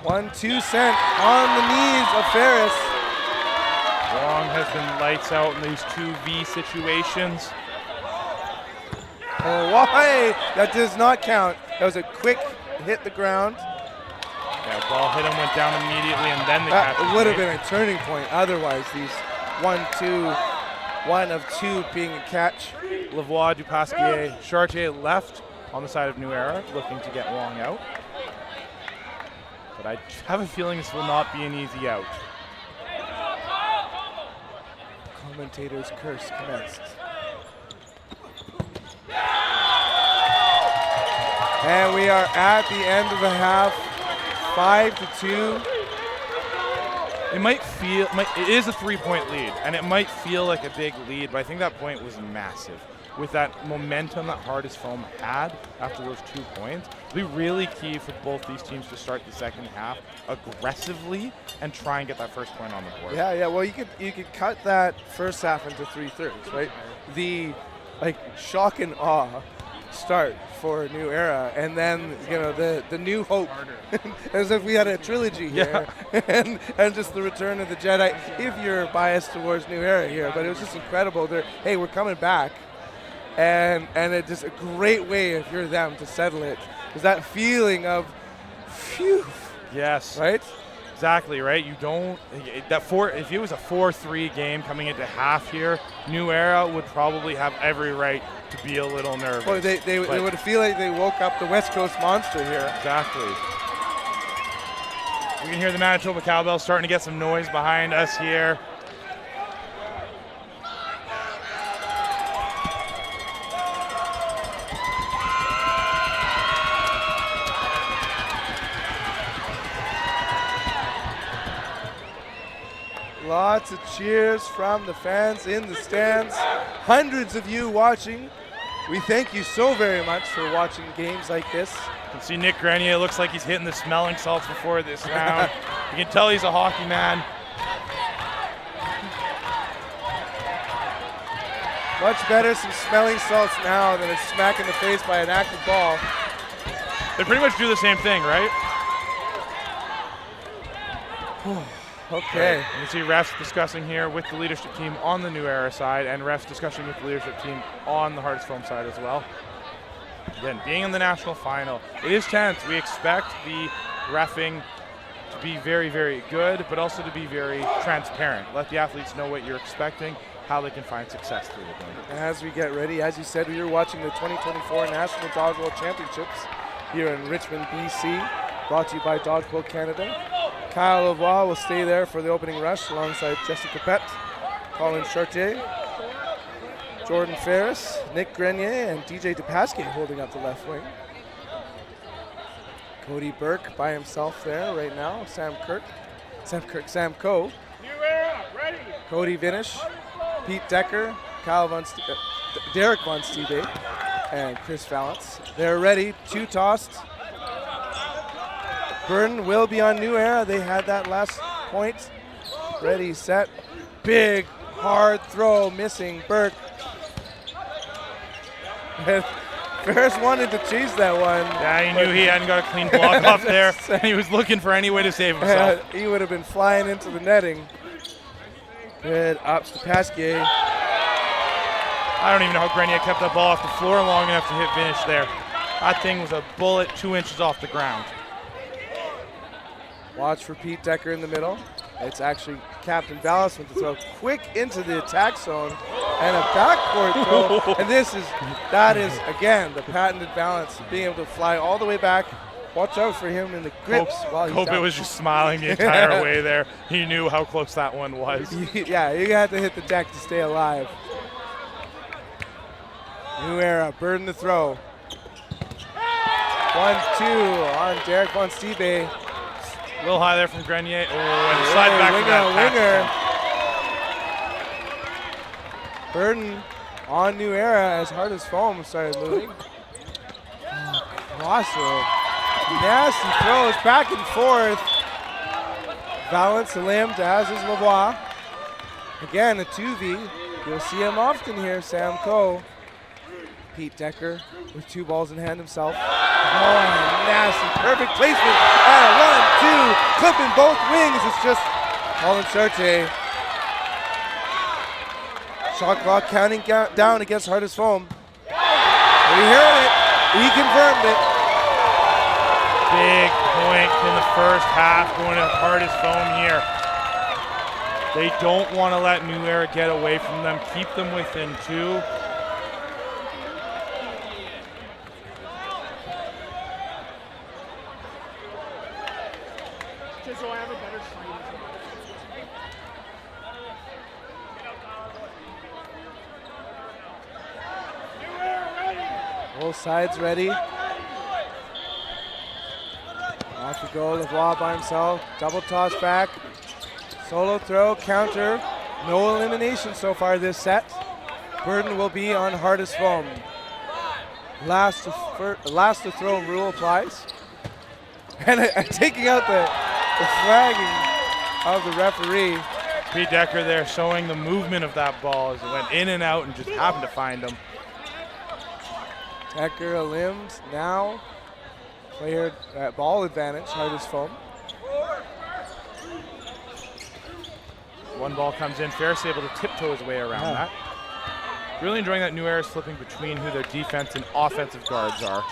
Speaker 1: 1-2 sent on the knees of Ferris.
Speaker 2: Wong has been lights out in these 2v situations.
Speaker 1: Oh, why? That does not count. That was a quick hit the ground.
Speaker 2: Yeah, ball hit him, went down immediately, and then the catch.
Speaker 1: That would have been a turning point. Otherwise, these 1-2, 1 of 2 being a catch.
Speaker 2: Lavoie, Dupasquier, Chartier left on the side of New Era, looking to get Wong out. But I have a feeling this will not be an easy out.
Speaker 1: Commentator's curse commenced. And we are at the end of the half, 5-2.
Speaker 2: It is a 3-point lead, and it might feel like a big lead, but I think that point was massive. With that momentum that Hardest Foam had after those 2 points, it'll be really key for both these teams to start the second half aggressively and try and get that first point on the board.
Speaker 1: Yeah. Well, you could cut that first half into 3/3, right? The shock and awe start for New Era, and then the new hope, as if we had a trilogy here, and just the return of the Jedi. If you're biased towards New Era here, but it was just incredible. Hey, we're coming back, and it's just a great way if you're them to settle it. Is that feeling of, phew.
Speaker 2: Yes.
Speaker 1: Right.
Speaker 2: Exactly, right? You don't if it was a 4-3 game coming into half here, New Era would probably have every right to be a little nervous.
Speaker 1: Well, they would feel like they woke up the West Coast monster here.
Speaker 2: Exactly. We can hear the Manitoba cowbell starting to get some noise behind us here.
Speaker 1: Lots of cheers from the fans in the stands. Hundreds of you watching. We thank you so very much for watching games like this.
Speaker 2: You can see Nick Grenier looks like he's hitting the smelling salts before this round. You can tell he's a hockey man.
Speaker 1: Much better some smelling salts now than a smack in the face by an active ball.
Speaker 2: They pretty much do the same thing, right?
Speaker 1: Okay.
Speaker 2: You can see refs discussing here with the leadership team on the New Era side and refs discussing with the leadership team on the Hardest Foam side as well. Again, being in the national final, it is tense. We expect the reffing to be very, very good, but also to be very transparent. Let the athletes know what you're expecting, how they can find success through the game.
Speaker 1: As we get ready, as you said, we are watching the 2024 National Dodgeball Championships here in Richmond, BC, brought to you by Dodgeball Canada. Kyle Lavoie will stay there for the opening rush alongside Jesse Capette, Colin Chartier, Jordan Ferris, Nick Grenier, and DJ DePasquier holding up the left wing. Cody Burke by himself there right now. Sam Coe. Cody Vinish, Pete Decker, Derek Von Stebe, and Chris Valance. They're ready, two tossed. Burton will be on New Era. They had that last point. Ready, set, big, hard throw, missing Burke. Ferris wanted to chase that one.
Speaker 2: Yeah, he knew he hadn't got a clean block off there, and he was looking for any way to save himself.
Speaker 1: He would have been flying into the netting. Good ups to Pasquier.
Speaker 2: I don't even know how Grenier kept that ball off the floor long enough to hit finish there. That thing was a bullet 2 inches off the ground.
Speaker 1: Watch for Pete Decker in the middle. It's actually Captain Vallis with the throw quick into the attack zone and a backcourt throw. And that is again the patented balance, being able to fly all the way back. Watch out for him in the grips while he's
Speaker 2: Hope
Speaker 1: down.
Speaker 2: it was just smiling the entire way there. He knew how close that one was.
Speaker 1: Yeah, you had to hit the deck to stay alive. New Era, Burden the throw. 1-2 on Derek Von Stebe.
Speaker 2: A little high there from Grenier. Oh, and slide back to that
Speaker 1: Burden on New Era as hard as foam started moving. Crosser. Nasty throws back and forth. Valance to Lamb to Hazes Lavoie. Again, a 2v. You'll see him often here, Sam Coe. Pete Decker with 2 balls in hand himself. Oh, nasty, perfect placement. And a 1-2, clipping both wings. It's just Colin Chartier. Shot clock counting down against Hardest Foam. We heard it. He confirmed it.
Speaker 2: Big point in the first half going to Hardest Foam here. They don't want to let New Era get away from them. Keep them within 2.
Speaker 1: Both sides ready. Off the goal, Lavoie by himself. Double toss back. Solo throw, counter. No elimination so far this set. Burden will be on Hardest Foam. Last to throw rule applies. And taking out the flagging of the referee.
Speaker 2: Pete Decker there showing the movement of that ball as it went in and out and just happened to find him.
Speaker 1: Becker limbs now. Player ball advantage, hardest foam.
Speaker 2: One ball comes in. Ferris able to tiptoe his way around that. Really enjoying that New Era's flipping between who their defense and offensive guards are.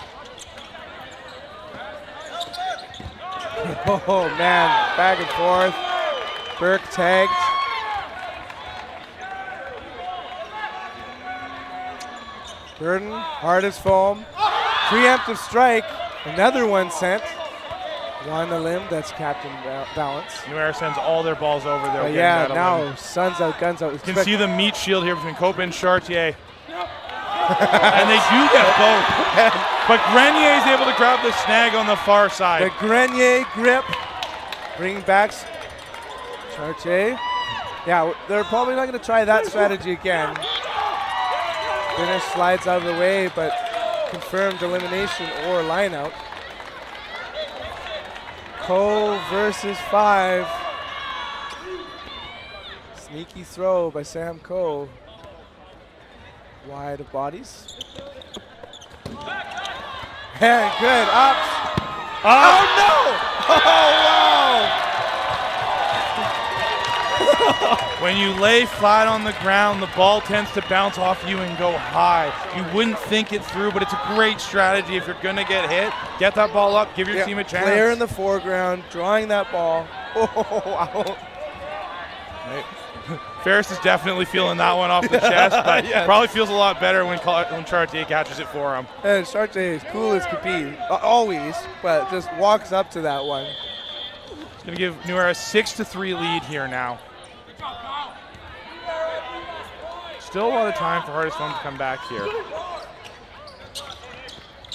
Speaker 1: Oh man, back and forth. Burke tagged. Burden, hardest foam. Preemptive strike. Another one sent. On the limb, that's Captain Balance.
Speaker 2: New Era sends all their balls over there.
Speaker 1: Yeah, now sun's out, guns out.
Speaker 2: You can see the meat shield here between Cope and Chartier. And they do get both. But Grenier is able to grab the snag on the far side.
Speaker 1: The Grenier grip. Bring back Chartier. Yeah, they're probably not going to try that strategy again. Finish slides out of the way, but confirmed elimination or line out. Coe versus 5. Sneaky throw by Sam Coe. Wide of bodies. And good, ups. Oh no! Oh wow!
Speaker 2: When you lay flat on the ground, the ball tends to bounce off you and go high. You wouldn't think it through, but it's a great strategy. If you're going to get hit, get that ball up, give your team a chance.
Speaker 1: Player in the foreground, drawing that ball. Oh, wow.
Speaker 2: Right. Ferris is definitely feeling that one off the chest, but probably feels a lot better when Chartier catches it for him.
Speaker 1: And Chartier is cool as could be, always, but just walks up to that one.
Speaker 2: It's going to give New Era a 6-3 lead here now. Still a lot of time for hardest foam to come back here.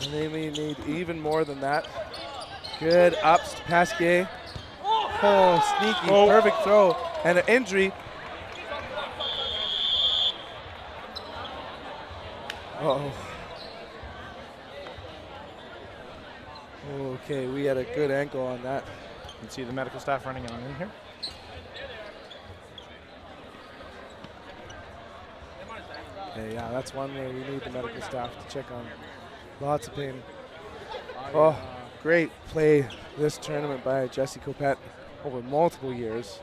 Speaker 1: And they may need even more than that. Good ups to Pasquier. Oh, sneaky, perfect throw. And an injury. Uh-oh. Okay, we had a good ankle on that.
Speaker 2: You can see the medical staff running on in here.
Speaker 1: Okay, yeah, that's one way we need the medical staff to check on. Lots of pain. Oh, great play this tournament by Jesse Copette over multiple years.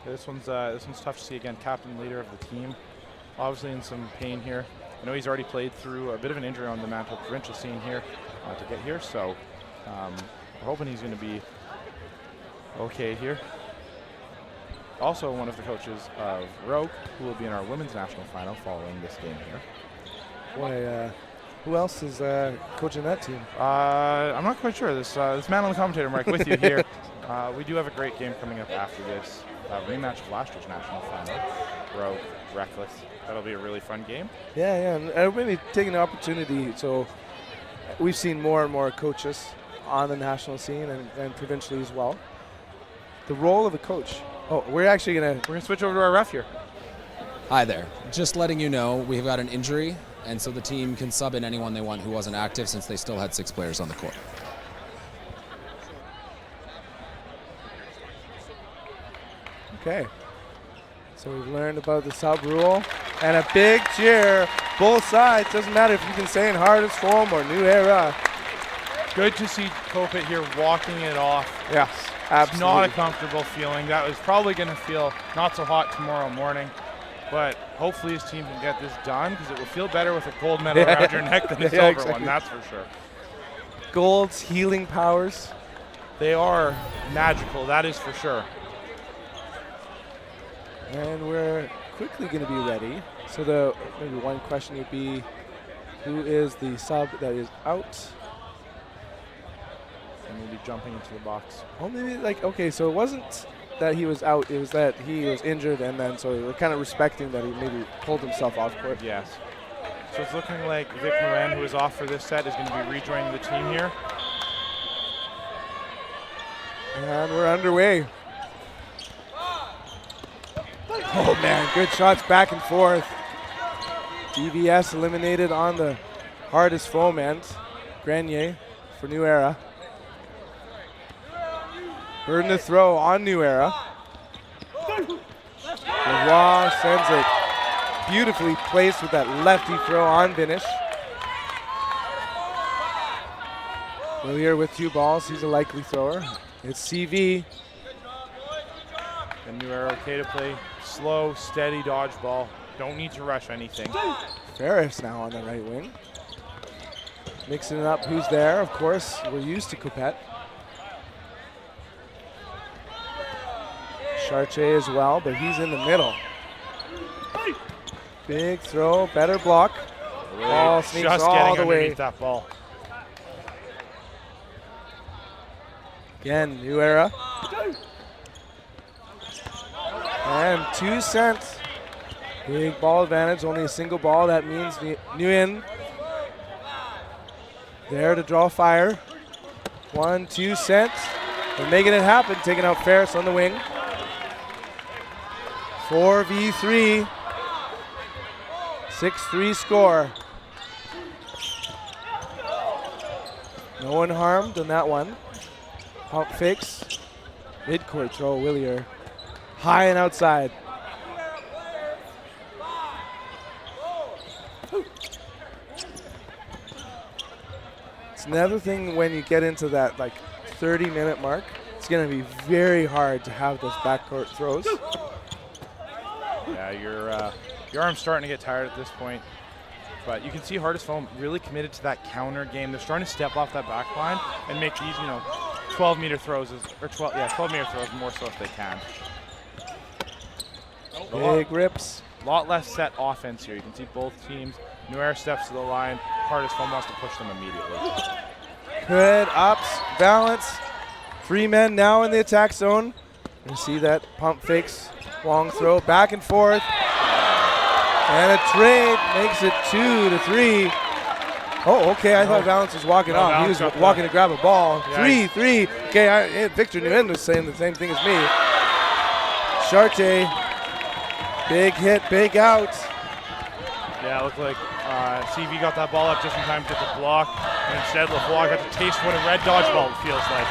Speaker 2: This one's tough to see again. Captain, leader of the team, obviously in some pain here. I know he's already played through a bit of an injury on the Manitoba provincial scene here to get here, so we're hoping he's going to be okay here. Also one of the coaches of Rogue, who will be in our women's national final following this game here.
Speaker 1: Boy, who else is coaching that team?
Speaker 2: I'm not quite sure. This man on the commentator mic with you here. We do have a great game coming up after this. Rematch of last year's national final. Rogue, Reckless. That'll be a really fun game.
Speaker 1: Yeah, and maybe taking the opportunity. So we've seen more and more coaches on the national scene and provincially as well. The role of a coach. Oh, we're gonna
Speaker 2: switch over to our ref here.
Speaker 4: Hi there. Just letting you know we've got an injury, and so the team can sub in anyone they want who wasn't active since they still had 6 players on the court.
Speaker 1: Okay. So we've learned about the sub rule and a big cheer. Both sides. Doesn't matter if you've been saying hardest foam or New Era.
Speaker 2: Good to see Copit here walking it off.
Speaker 1: Yes, absolutely.
Speaker 2: It's not a comfortable feeling. That was probably going to feel not so hot tomorrow morning. But hopefully his team can get this done because it will feel better with a gold medal around your neck than a silver one, that's for sure.
Speaker 1: Gold's healing powers.
Speaker 2: They are magical, that is for sure.
Speaker 1: And we're quickly going to be ready. So maybe one question would be, who is the sub that is out?
Speaker 2: And we'll be jumping into the box.
Speaker 1: Oh, maybe okay, so it wasn't that he was out, it was that he was injured, and then so we're kind of respecting that he maybe pulled himself off court.
Speaker 2: Yes. So it's looking like Vic Nguyen, who is off for this set, is going to be rejoining the team here.
Speaker 1: And we're underway. Oh man, good shots back and forth. DVS eliminated on the hardest foam end. Grenier for New Era. Burden to throw on New Era. Roy sends it beautifully placed with that lefty throw on finish. Willier with 2 balls. He's a likely thrower. It's CV.
Speaker 2: And New Era okay to play slow, steady dodgeball. Don't need to rush anything.
Speaker 1: Ferris now on the right wing. Mixing it up. Who's there? Of course, we're used to Coupette. Chartier as well, but he's in the middle. Big throw, better block. Ball sneaks
Speaker 2: Just
Speaker 1: all
Speaker 2: getting
Speaker 1: the way.
Speaker 2: underneath that ball.
Speaker 1: Again, New Era. And $2. Big ball advantage, only a single ball. That means Nguyen there to draw fire. 1-2 cents. They're making it happen, taking out Ferris on the wing. 4v3. 6-3 score. No one harmed on that one. Pump fakes. Mid-court throw, Willier. High and outside. It's another thing when you get into that like 30-minute mark, it's going to be very hard to have those backcourt throws.
Speaker 2: Yeah, your arm's starting to get tired at this point. But you can see Hardest Foam really committed to that counter game. They're starting to step off that back line and make these, 12-meter throws, or 12-meter throws more so if they can.
Speaker 1: Big rips.
Speaker 2: A lot less set offense here. You can see both teams. New Era steps to the line. Hardest Foam wants to push them immediately.
Speaker 1: Good ups, balance. 3 men now in the attack zone. You see that pump fakes, long throw, back and forth. And a trade makes it 2-3. Oh, okay, I thought Valance was walking off. He was walking to grab a ball.
Speaker 2: Yeah,
Speaker 1: 3-3. Okay, Victor Nguyen was saying the same thing as me. Chartier, big hit, big out.
Speaker 2: Yeah, it looked like CV got that ball up just in time to get the block. And instead, LeBlanc got to taste what a red dodgeball feels like.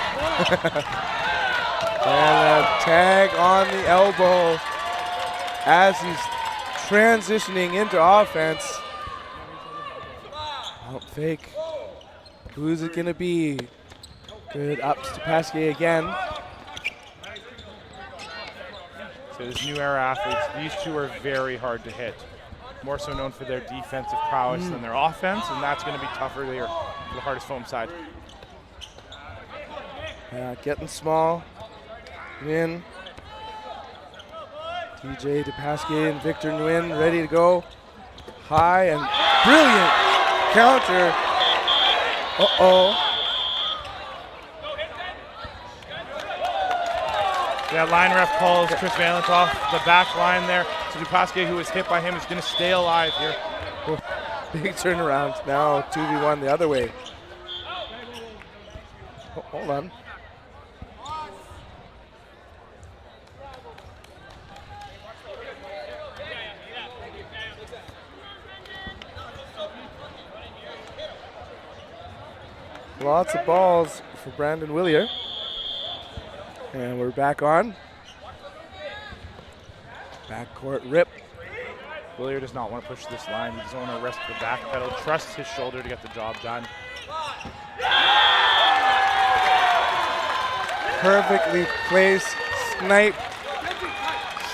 Speaker 1: And a tag on the elbow as he's transitioning into offense. Pump fake. Who's it going to be? Good ups to Pasquier again.
Speaker 2: So these New Era athletes, these two are very hard to hit. More so known for their defensive prowess than their offense, and that's going to be tougher here for the Hardest Foam side.
Speaker 1: Getting small. In. TJ DePasquier and Victor Nguyen ready to go. High and brilliant counter. Uh-oh.
Speaker 2: Yeah, line ref calls Chris Valent off the back line there. So DePasquier, who was hit by him, is going to stay alive here.
Speaker 1: Big turnaround. Now 2v1 the other way. Hold on. Lots of balls for Brandon Willier. And we're back on. Backcourt rip.
Speaker 2: Willier does not want to push this line. He doesn't want to rest the back pedal. Trusts his shoulder to get the job done.
Speaker 1: Perfectly placed snipe.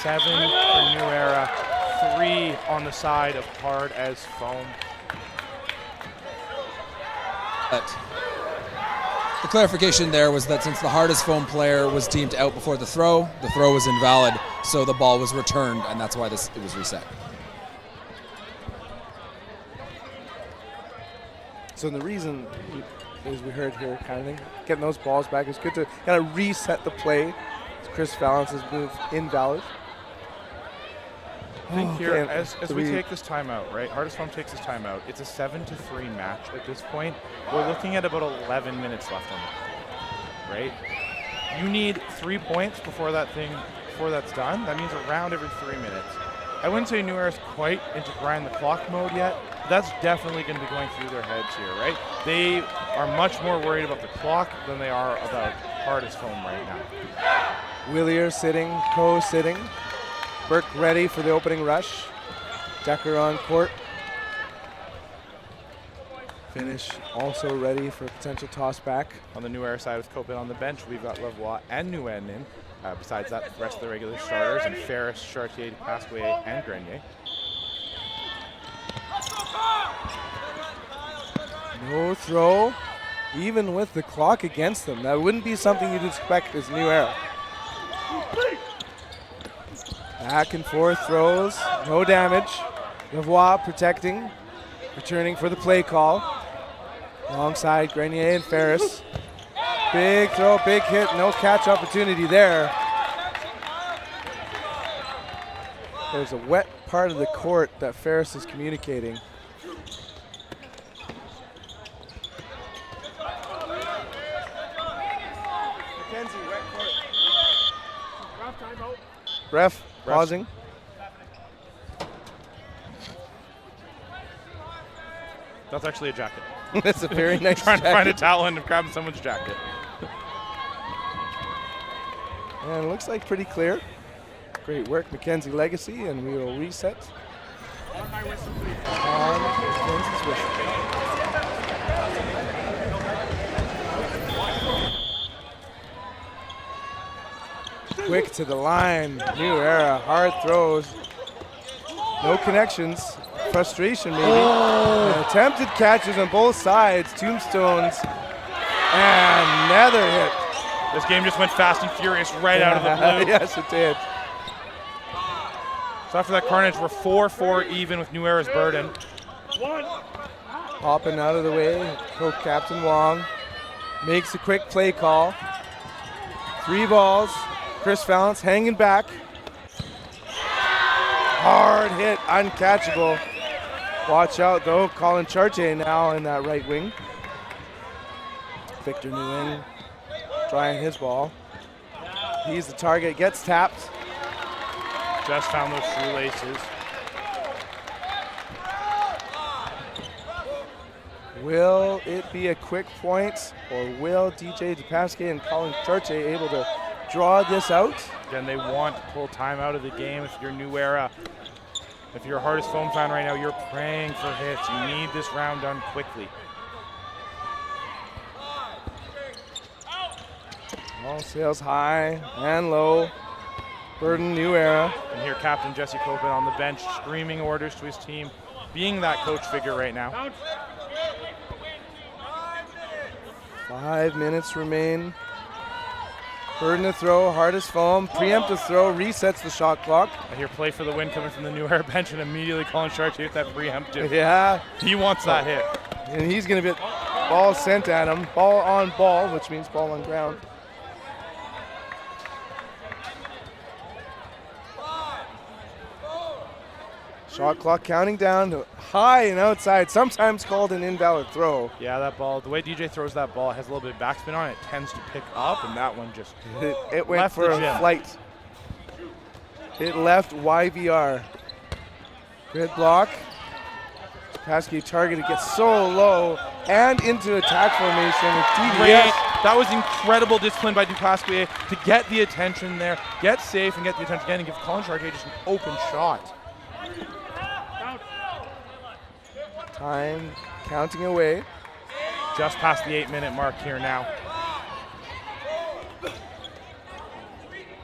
Speaker 2: 7 for New Era. 3 on the side of Hard as Foam.
Speaker 4: But the clarification there was that since the Hardest Foam player was deemed out before the throw was invalid, so the ball was returned, and that's why it was reset.
Speaker 1: So the reason, as we heard here, kind of thing, getting those balls back is good to kind of reset the play. Chris Valence's move invalid.
Speaker 2: I think here,
Speaker 1: Okay,
Speaker 2: as
Speaker 1: so
Speaker 2: we take this timeout, right? Hardest Foam takes this timeout. It's a 7-3 match at this point. We're looking at about 11 minutes left on the clock, right? You need 3 points before that's done. That means a round every 3 minutes. I wouldn't say New Era's quite into grind the clock mode yet. But that's definitely going to be going through their heads here, right? They are much more worried about the clock than they are about Hardest Foam right now.
Speaker 1: Willier sitting, Co sitting. Burke ready for the opening rush. Decker on court. Finish also ready for a potential toss back.
Speaker 2: On the New Era side with Copin on the bench, we've got Lavoie and Nguyen in. Besides that, the rest of the regular starters, and Ferris, Chartier, Pasque, and Grenier.
Speaker 1: No throw, even with the clock against them. That wouldn't be something you'd expect as New Era. Back and forth throws, no damage. Lavoie protecting, returning for the play call. Alongside Grenier and Ferris. Big throw, big hit, no catch opportunity there. There's a wet part of the court that Ferris is communicating. Mackenzie, wet court. Ref, pausing.
Speaker 2: That's actually a jacket.
Speaker 1: That's a very nice
Speaker 2: Trying to find a
Speaker 1: jacket.
Speaker 2: towel and grabbing someone's jacket.
Speaker 1: And it looks like pretty clear. Great work, Mackenzie Legacy, and we will reset. On Mackenzie's whistle. Quick to the line, New Era, hard throws. No connections, frustration maybe. And attempted catches on both sides, tombstones, and another hit.
Speaker 2: This game just went fast and furious right out of the blue.
Speaker 1: Yes, it did.
Speaker 2: So after that carnage, we're 4-4 even with New Era's burden.
Speaker 1: Hopping out of the way, co-captain Wong makes a quick play call. 3 balls, Chris Valance hanging back. Hard hit, uncatchable. Watch out though, Colin Chartier now in that right wing. Victor Nguyen trying his ball. He's the target, gets tapped.
Speaker 2: Just found those shoelaces.
Speaker 1: Will it be a quick point, or will DJ DePasque and Colin Chartier able to draw this out?
Speaker 2: Again, they want to pull time out of the game. If you're New Era, if you're a Hardest Foam fan right now, you're praying for hits. You need this round done quickly.
Speaker 1: All sails high and low. Burden, New Era.
Speaker 2: And here Captain Jesse Copin on the bench screaming orders to his team, being that coach figure right now.
Speaker 1: 5 minutes remain. Burden to throw, Hardest Foam, preemptive throw, resets the shot clock.
Speaker 2: I hear play for the win coming from the New Era bench, and immediately Colin Chartier with that preemptive.
Speaker 1: Yeah,
Speaker 2: He wants that hit.
Speaker 1: and he's gonna get ball sent at him. Ball on ball, which means ball on ground. Shot clock counting down to high and outside, sometimes called an invalid throw.
Speaker 2: Yeah, that ball, the way DJ throws that ball, it has a little bit of backspin on it, tends to pick up, and that one just
Speaker 1: It went
Speaker 2: Left
Speaker 1: for
Speaker 2: the
Speaker 1: a
Speaker 2: gym.
Speaker 1: flight. It left YVR. Good block. Pasky targeted, gets so low and into attack formation with
Speaker 2: great.
Speaker 1: TDS.
Speaker 2: That was incredible discipline by Dupasquier to get the attention there, get safe and get the attention again, and give Colin Chartier just an open shot.
Speaker 1: Time counting away.
Speaker 2: Just past the 8-minute mark here now.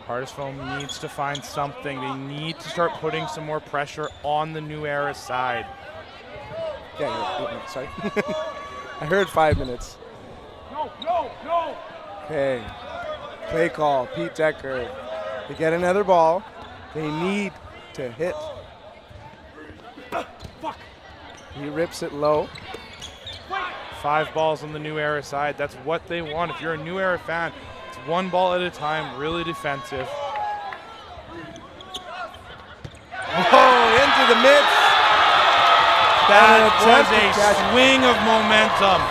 Speaker 2: Hardest Foam needs to find something. They need to start putting some more pressure on the New Era side.
Speaker 1: Yeah, 8 minutes, sorry. I heard 5 minutes.
Speaker 5: No.
Speaker 1: Okay. Play call, Pete Decker. They get another ball. They need to hit. He rips it low.
Speaker 2: 5 balls on the New Era side. That's what they want. If you're a New Era fan, it's 1 ball at a time, really defensive.
Speaker 1: Oh, into the midst.
Speaker 2: That was
Speaker 1: attempted catch.
Speaker 2: a swing of momentum.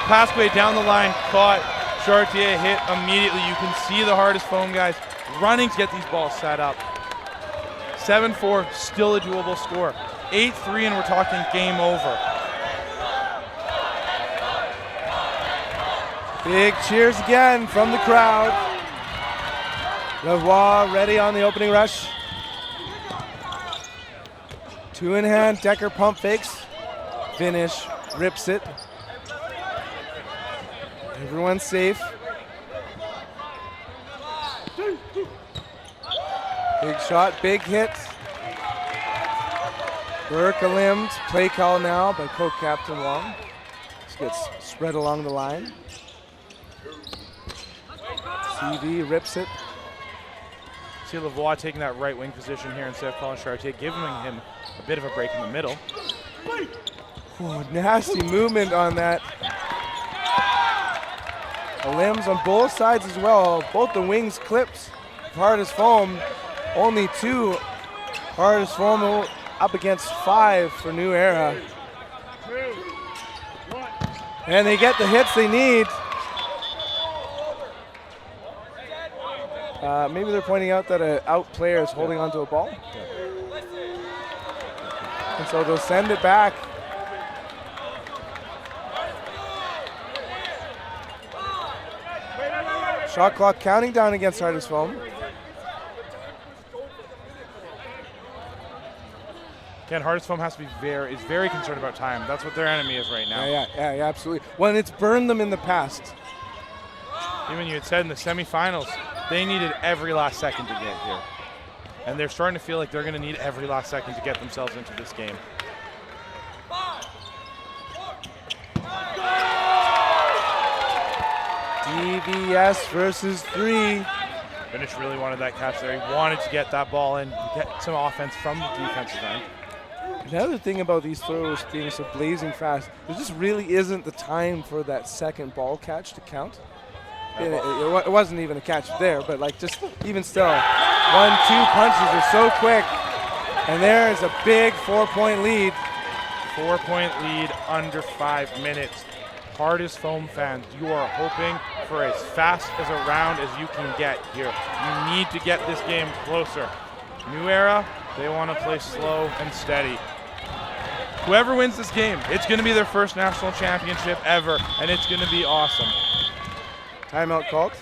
Speaker 2: Pasquay down the line, caught. Chartier hit immediately. You can see the Hardest Foam guys running to get these balls set up. 7-4, still a doable score. 8-3, and we're talking game over.
Speaker 1: Big cheers again from the crowd. Lavoie ready on the opening rush. Two in hand, Decker pump fakes. Finish, rips it. Everyone's safe. Big shot, big hit. Burke a limbed. Play call now by co-captain Wong. This gets spread along the line. CV rips it.
Speaker 2: See Lavoie taking that right wing position here instead of Colin Chartier, giving him a bit of a break in the middle.
Speaker 1: Oh, nasty movement on that. The limbs on both sides as well. Both the wings clipped. Hardest foam, only 2. Hardest foam up against 5 for New Era. And they get the hits they need. Maybe they're pointing out that an out player is holding onto a ball. And so they'll send it back. Shot clock counting down against Hardest Foam.
Speaker 2: Again, Hardest Foam has to be very concerned about time. That's what their enemy is right now.
Speaker 1: Yeah, absolutely. Well, and it's burned them in the past.
Speaker 2: Even you had said in the semifinals, they needed every last second to get here. And they're starting to feel like they're going to need every last second to get themselves into this game.
Speaker 1: DVS versus 3.
Speaker 2: Finish really wanted that catch there. He wanted to get that ball in, get some offense from the defensive end.
Speaker 1: Another thing about these throws being so blazing fast, there just really isn't the time for that second ball catch to count. It wasn't even a catch there, but like just even still, 1-2 punches are so quick. And there is a big 4-point lead.
Speaker 2: 4-point lead under 5 minutes. Hardest Foam fans, you are hoping for as fast as a round as you can get here. You need to get this game closer. New Era, they want to play slow and steady. Whoever wins this game, it's going to be their first national championship ever, and it's going to be awesome.
Speaker 1: Timeout called.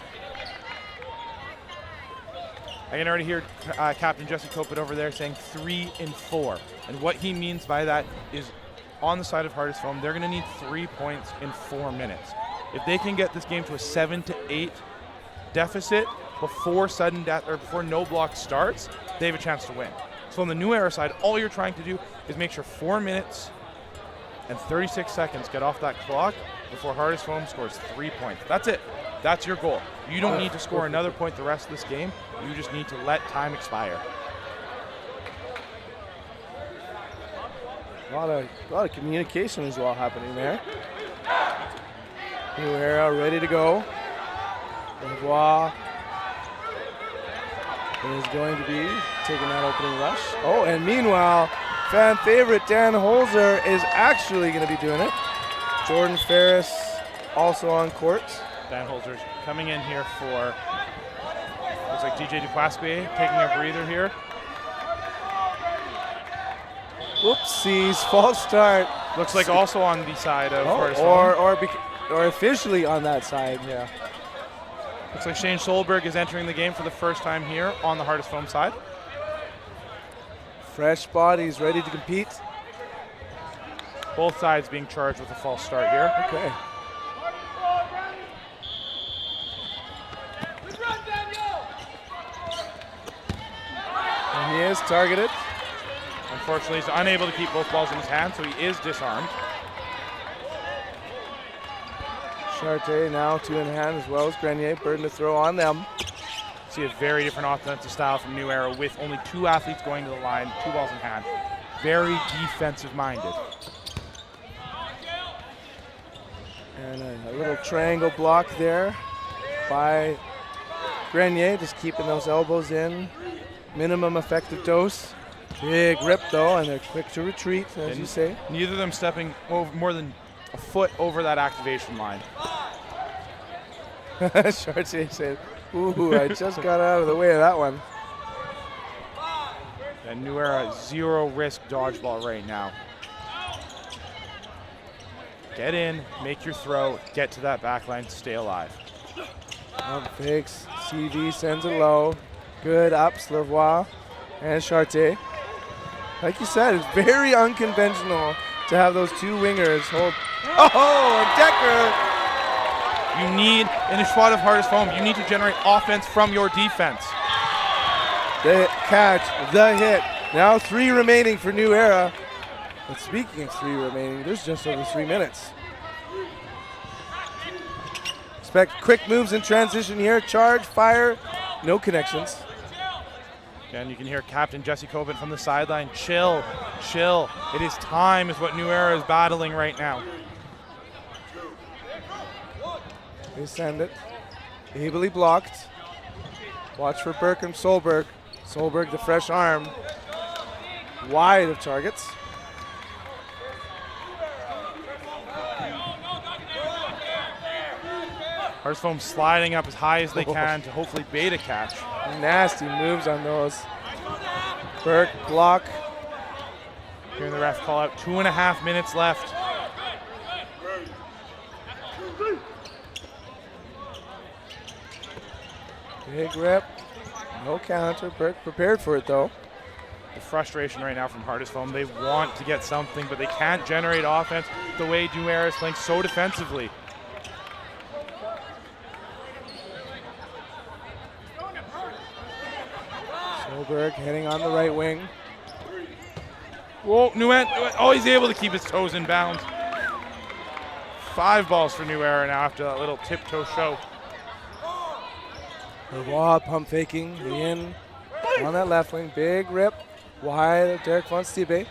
Speaker 2: I can already hear Captain Jesse Copit over there saying 3 and 4. And what he means by that is on the side of Hardest Foam, they're going to need 3 points in 4 minutes. If they can get this game to a 7-8 deficit before sudden death or before no block starts, they have a chance to win. So on the New Era side, all you're trying to do is make sure 4 minutes and 36 seconds get off that clock before Hardest Foam scores 3 points. That's it. That's your goal. You don't need to score another point the rest of this game. You just need to let time expire.
Speaker 1: A lot of communication as well happening there. New Era ready to go. Lavoie is going to be taking that opening rush. Oh, and meanwhile, fan favorite Dan Holzer is actually going to be doing it. Jordan Ferris also on court.
Speaker 2: Dan Holzer's coming in here for, looks like DJ Duplasquier taking a breather here.
Speaker 1: Whoopsies, false start.
Speaker 2: Looks like also on the side of Hardest
Speaker 1: Foam. Or officially on that side, yeah.
Speaker 2: Looks like Shane Solberg is entering the game for the first time here on the Hardest Foam side.
Speaker 1: Fresh bodies ready to compete.
Speaker 2: Both sides being charged with a false start here.
Speaker 1: Okay. And he is targeted.
Speaker 2: Unfortunately, he's unable to keep both balls in his hand, so he is disarmed.
Speaker 1: Chartier now 2 in hand as well as Grenier. Burden to throw on them.
Speaker 2: See a very different offensive style from New Era with only 2 athletes going to the line, 2 balls in hand. Very defensive-minded.
Speaker 1: And a little triangle block there by Grenier, just keeping those elbows in. Minimum effective dose. Big rip though, and they're quick to retreat, as you say.
Speaker 2: Neither of them stepping over more than a foot over that activation line.
Speaker 1: Chartier said, ooh, I just got out of the way of that one.
Speaker 2: And New Era, 0 risk dodgeball right now. Get in, make your throw, get to that back line, stay alive.
Speaker 1: Pump fakes, CV sends it low. Good ups, Lavoie and Chartier. Like you said, it's very unconventional to have those two wingers hold. Oh, and Decker.
Speaker 2: You need, in a spot of hardest foam, you need to generate offense from your defense.
Speaker 1: The catch, the hit. Now 3 remaining for New Era. But speaking of 3 remaining, there's just over 3 minutes. Expect quick moves in transition here. Charge, fire, no connections.
Speaker 2: And you can hear Captain Jesse Coben from the sideline. Chill, chill. It is time is what New Era is battling right now.
Speaker 1: They send it. Ably blocked. Watch for Burke and Solberg. Solberg, the fresh arm. Wide of targets.
Speaker 2: Hardest foam sliding up as high as they can to hopefully bait a catch.
Speaker 1: Nasty moves on those. Burke, block.
Speaker 2: Hearing the ref call out 2.5 minutes left.
Speaker 1: Big rip. No counter. Burke prepared for it though.
Speaker 2: The frustration right now from Hardest Foam. They want to get something, but they can't generate offense the way New Era is playing so defensively.
Speaker 1: Solberg heading on the right wing.
Speaker 2: Whoa, oh, he's able to keep his toes in bounds. 5 balls for New Era now after that little tiptoe show.
Speaker 1: Herbois pump faking the in on that left wing. Big rip. Wide of Derek Von Stiebe.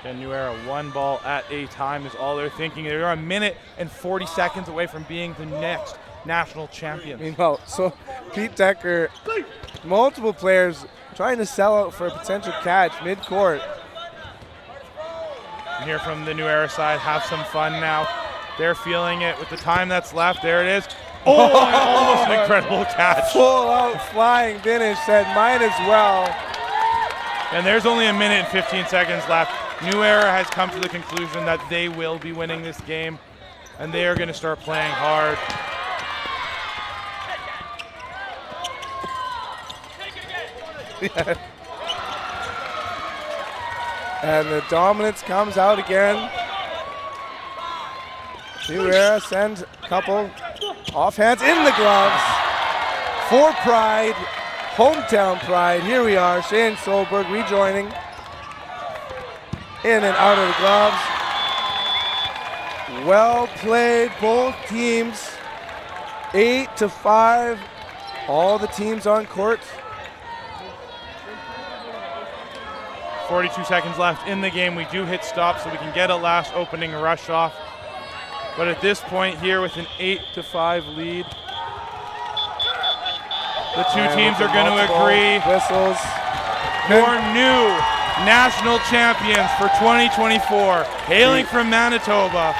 Speaker 2: And New Era 1 ball at a time is all they're thinking. They're a minute and 40 seconds away from being the next national champions.
Speaker 1: Meanwhile, so Pete Decker, multiple players trying to sell out for a potential catch mid-court.
Speaker 2: And here from the New Era side, have some fun now. They're feeling it with the time that's left. There it is. Oh, almost an incredible catch.
Speaker 1: Full out flying finish, said might as well.
Speaker 2: And there's only a minute and 15 seconds left. New Era has come to the conclusion that they will be winning this game, and they are going to start playing hard.
Speaker 1: And the dominance comes out again. New Era sends a couple offhands in the gloves. For pride, hometown pride. Here we are, Shane Solberg rejoining. In and out of the gloves. Well played, both teams. 8-5, all the teams on court.
Speaker 2: 42 seconds left in the game. We do hit stop so we can get a last opening rush off. But at this point here with an 8-5 lead, the two teams are going to agree.
Speaker 1: Whistles.
Speaker 2: Your new national champions for 2024, hailing from Manitoba,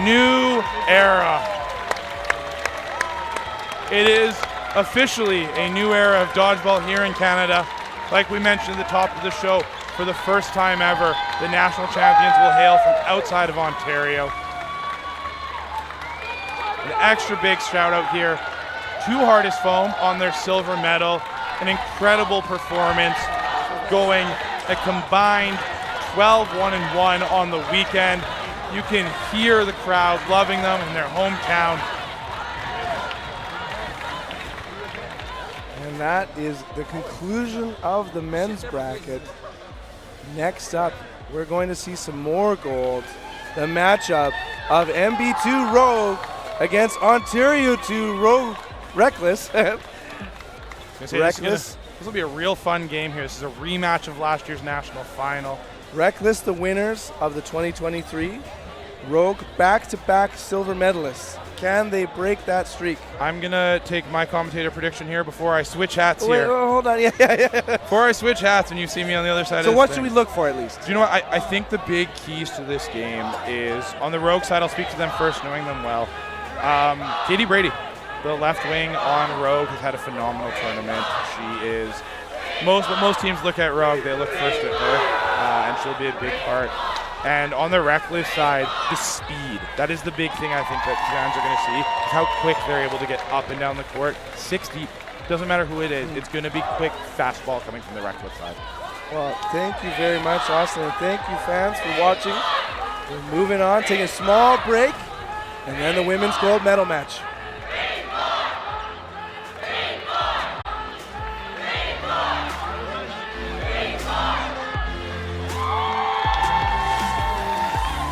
Speaker 2: New Era. It is officially a new era of dodgeball here in Canada. Like we mentioned at the top of the show, for the first time ever, the national champions will hail from outside of Ontario. An extra big shout out here to Hardest Foam on their silver medal. An incredible performance, going a combined 12-1-1 on the weekend. You can hear the crowd loving them in their hometown.
Speaker 1: And that is the conclusion of the men's bracket. Next up, we're going to see some more gold. The matchup of MB2 Rogue against Ontario 2 Rogue Reckless. Reckless.
Speaker 2: This will be a real fun game here. This is a rematch of last year's national final.
Speaker 1: Reckless, the winners of the 2023. Rogue, back-to-back silver medalists. Can they break that streak?
Speaker 2: I'm going to take my commentator prediction here before I switch hats
Speaker 1: Wait,
Speaker 2: here.
Speaker 1: hold on. Yeah.
Speaker 2: Before I switch hats and you see me on the other side of
Speaker 1: So
Speaker 2: this
Speaker 1: what
Speaker 2: thing.
Speaker 1: should we look for at least?
Speaker 2: Do you know what? I think the big keys to this game is, on the Rogue side, I'll speak to them first, knowing them well. Katie Brady, the left wing on Rogue, has had a phenomenal tournament. She is, most teams look at Rogue, they look first at her, and she'll be a big part. And on the Reckless side, the speed. That is the big thing I think that fans are going to see, is how quick they're able to get up and down the court. 6 deep, doesn't matter who it is, it's going to be quick fastball coming from the Reckless side.
Speaker 1: Well, thank you very much, Austin, and thank you, fans, for watching. We're moving on, taking a small break, and then the women's gold medal match.